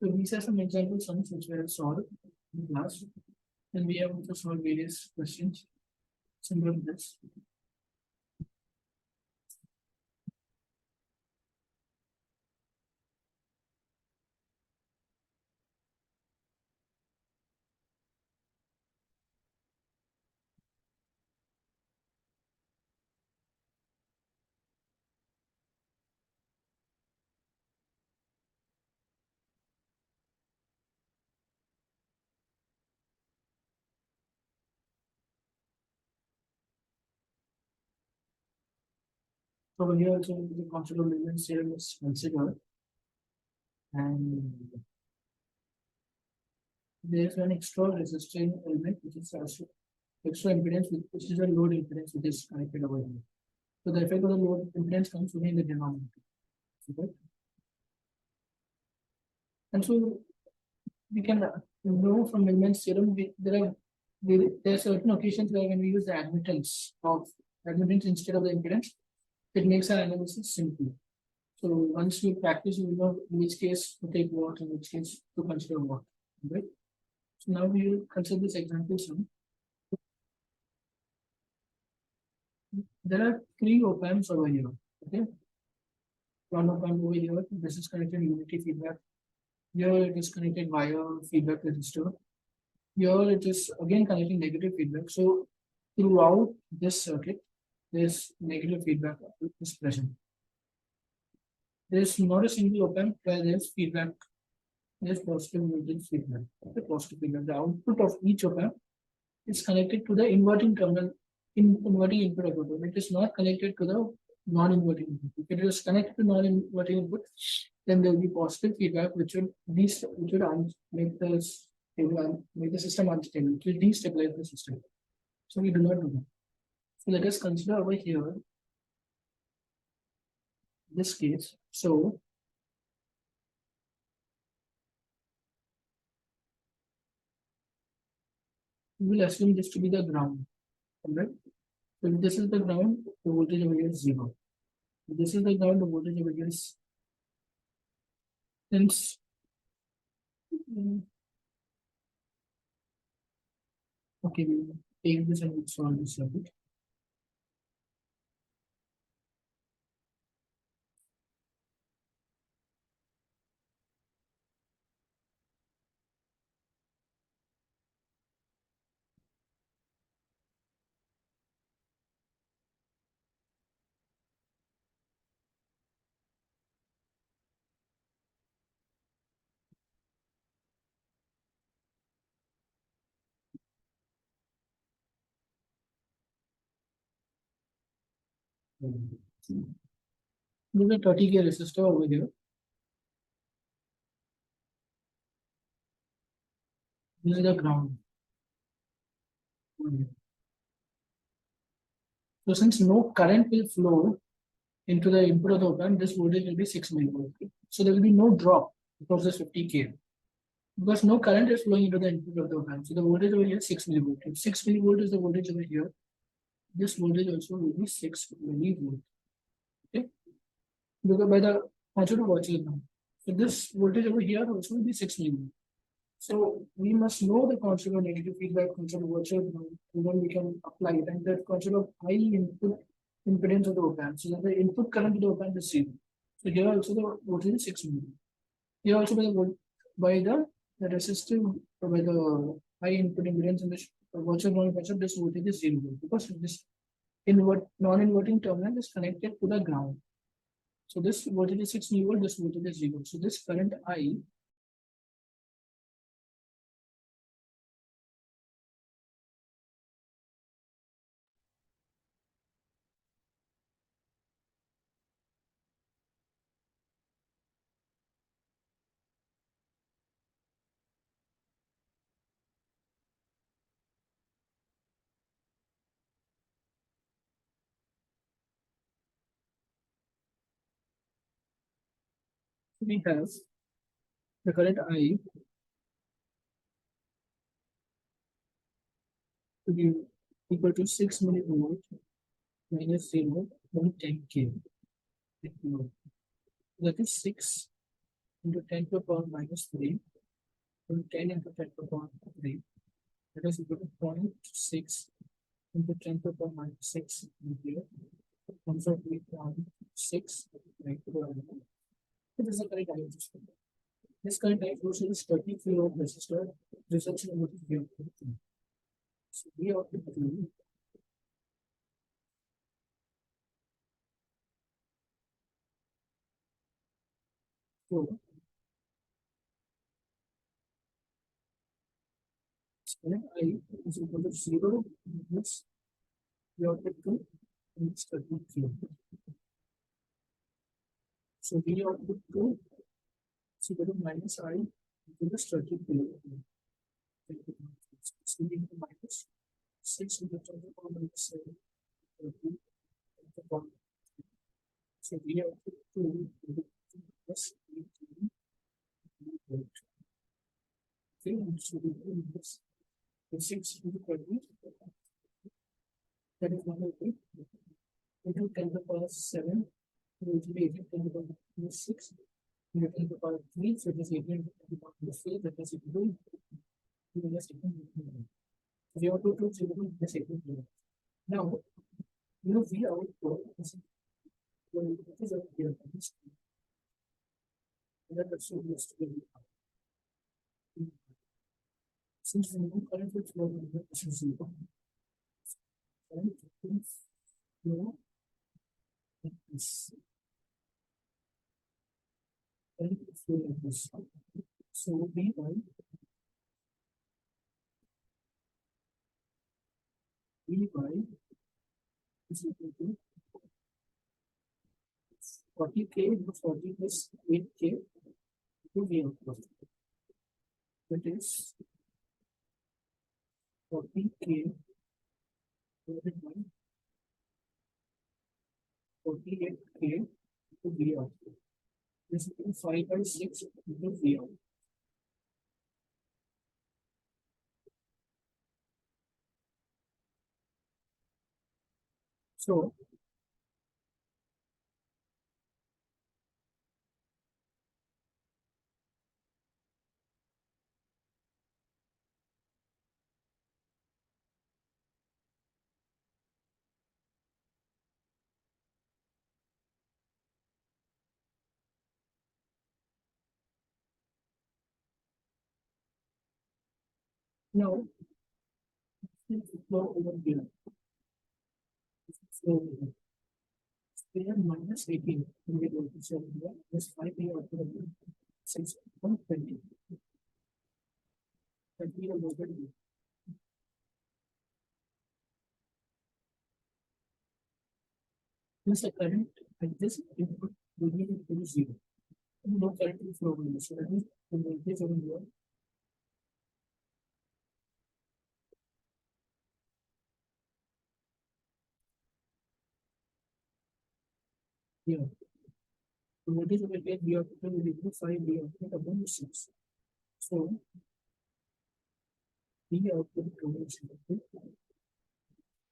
So these are some example sums which we have solved in class, and we have also solved various questions similar to this. So here also the concept of Milliman's theorem is considered, and there is an extra resisting element which is also extra impedance, which is a load impedance which is connected over here. So the effect of the load impedance comes only in the denominator. Okay? And so we can know from Millman's theorem, there are certain occasions where when we use the admittance instead of the impedance, it makes our analysis simple. So once you practice, you know in which case to take what, in which case to consider what. Right? So now we will consider this example sum. There are three op amps over here. Okay, one op amp over here. This is connected unity feedback. Here it is connected via feedback resistor. Here it is again connecting negative feedback. So throughout this circuit, there's negative feedback is present. There's not a single op amp where there's feedback. There's positive voltage feedback. The positive feedback. The output of each op amp is connected to the inverting terminal, inverting input of the. It is not connected to the non-inverting input. If it is connected to non-inverting input, then there will be positive feedback, which would make make the system unstable. It will destabilize the system. So we do not do that. So let us consider over here this case. So we will assume this to be the ground. Right? So if this is the ground, the voltage over here is 0. If this is the ground, the voltage over here is since okay, we will take this and we'll solve this circuit. There's a 30K resistor over here. This is the ground. So since no current will flow into the input of the op amp, this voltage will be 6 millivolts. So there will be no drop because this 50K. Because no current is flowing into the input of the op amp. So the voltage over here is 6 millivolt. If 6 millivolt is the voltage over here, this voltage also will be 6 millivolt. Okay. Because by the concept of watch now. So this voltage over here also will be 6 millivolt. So we must know the concept of negative feedback, concept of virtual ground, and then we can apply it. And the concept of high input impedance of the op amp. So that the input current to the op amp is 0. So here also the voltage is 6 millivolt. Here also by the resistive by the high input impedance in the virtual ground concept, this voltage is 0 because this non-inverting terminal is connected to the ground. So this voltage is 6 millivolt, this voltage is 0. So this current I we have the current I to be equal to 6 millivolt minus 0.10 K. That is 6 into 10 to the power minus 3 into 10 into 10 to the power 3. That is equal to 0.6 into 10 to the power minus 6 ampere. Comes out with 0.6 right to the other. It is the current I resistor. This current I flows in this 30 kilo ohm resistor results in a voltage V output. So V output to so current I is equal to 0 minus V output to minus 30 kilo. So V output to is equal to minus I into this 30 kilo. So we have minus 6 into 10 to the power minus 7 30 to the power. So V output to plus 18 volt. Okay, so we do this. The 6 into 30, that is 180 into 10 to the power 7, which will be 18 to the power minus 6 into 10 to the power 3, so it is 18 to the power minus 4, that is equal to minus 18. 0 to 2, 0 to minus 18. Now, you know, V output is our here. And that also used to be since the new current will flow in this is 0. Current will flow in this. Current will flow in this. So Vy is equal to 40K into 40 plus 8K to V output. That is 40K divided by 48K to V output. This is 5 by 6 into V output. So now it will flow over here. It will flow over here. We have minus 18 in the voltage over here. This 5 V output of 6.20. That we have noted here. Plus the current at this input will be equal to 0. No current will flow over here. So that means the voltage over here here. The voltage over here V output will be equal to 5 V output upon 6. So V output is equal to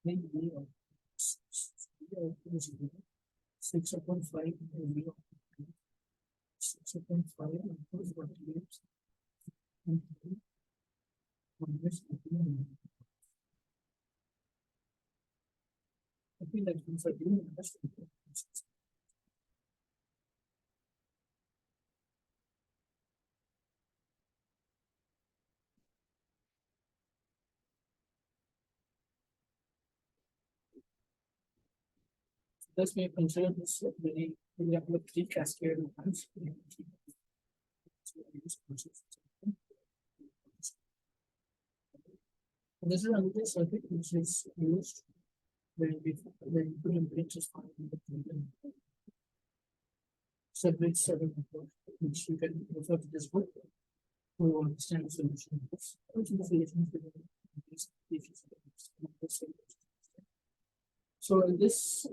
V output. V output is equal to 6 upon 5 into V output. 6 upon 5 into what gives into minus 18. I think that means I didn't understand. Thus, we consider this very example of 3 cascade lines. This is another circuit which is used when input impedance is found in the subject 7 network, which you can refer to this book to understand the solution of this. Which is the solution to these issues. So in this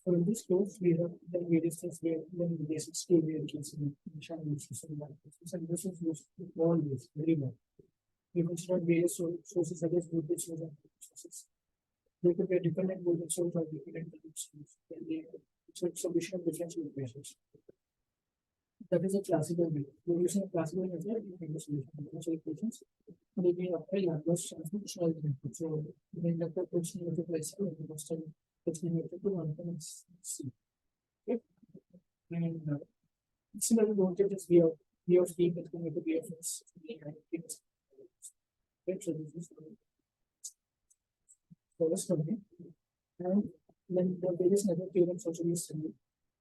So in this course, we have the various things where when the basic skill we are using channel system analysis, and this is used always very well. You can start various sources such as voltage source and current sources. They could be a dependent voltage source or dependent current source. Then they it's a solution of differential equations. That is a classical way. We're using a classical method to find the solution of differential equations. And we can apply Laplace transform to solve the input. So the inductor question multiplies to the constant question to 1.c. Okay. And similarly, voltage is V of t that can make a V of s. Okay, so this is the first one. And then the various network theorems also be studied.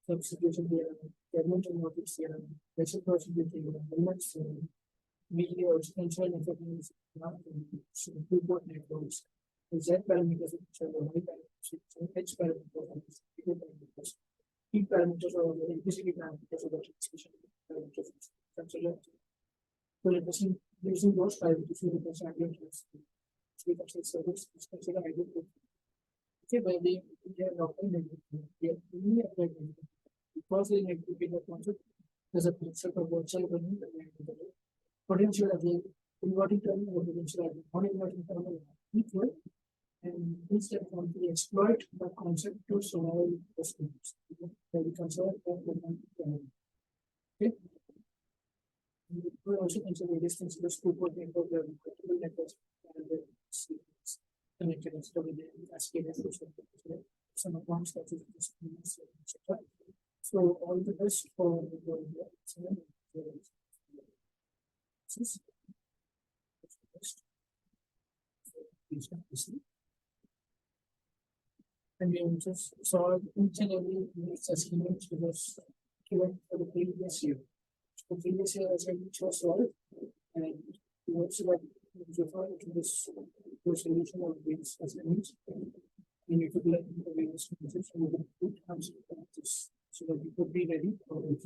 Substitution theorem, Edmonton motives theorem, reciprocity theorem, Hellman's theorem, media or exponential network means two-port networks, the Z parameters which are the Y parameters, H parameters, P parameters or the implicit parameters of the transmission parameters. So representing using those parameters to represent ideal transmission. So we can say service is considered ideal. Okay, by the local network, we have only applied because we need to be the concept as a concept of virtual running the potential again inverting terminal or potential again non-inverting terminal equal and instead of we exploit the concept to solve the schemes. We consider okay. We also consider distance to the two-port network where multiple networks and connected instead of the cascade some advanced statistics, etc. So all the best for the and we just saw each and every assessment which was given for the previous year. The previous year as well, which was solved, and we also got referred to this solution of these assignments. We need to collect the various messages and we can put answers so that we could be ready for it.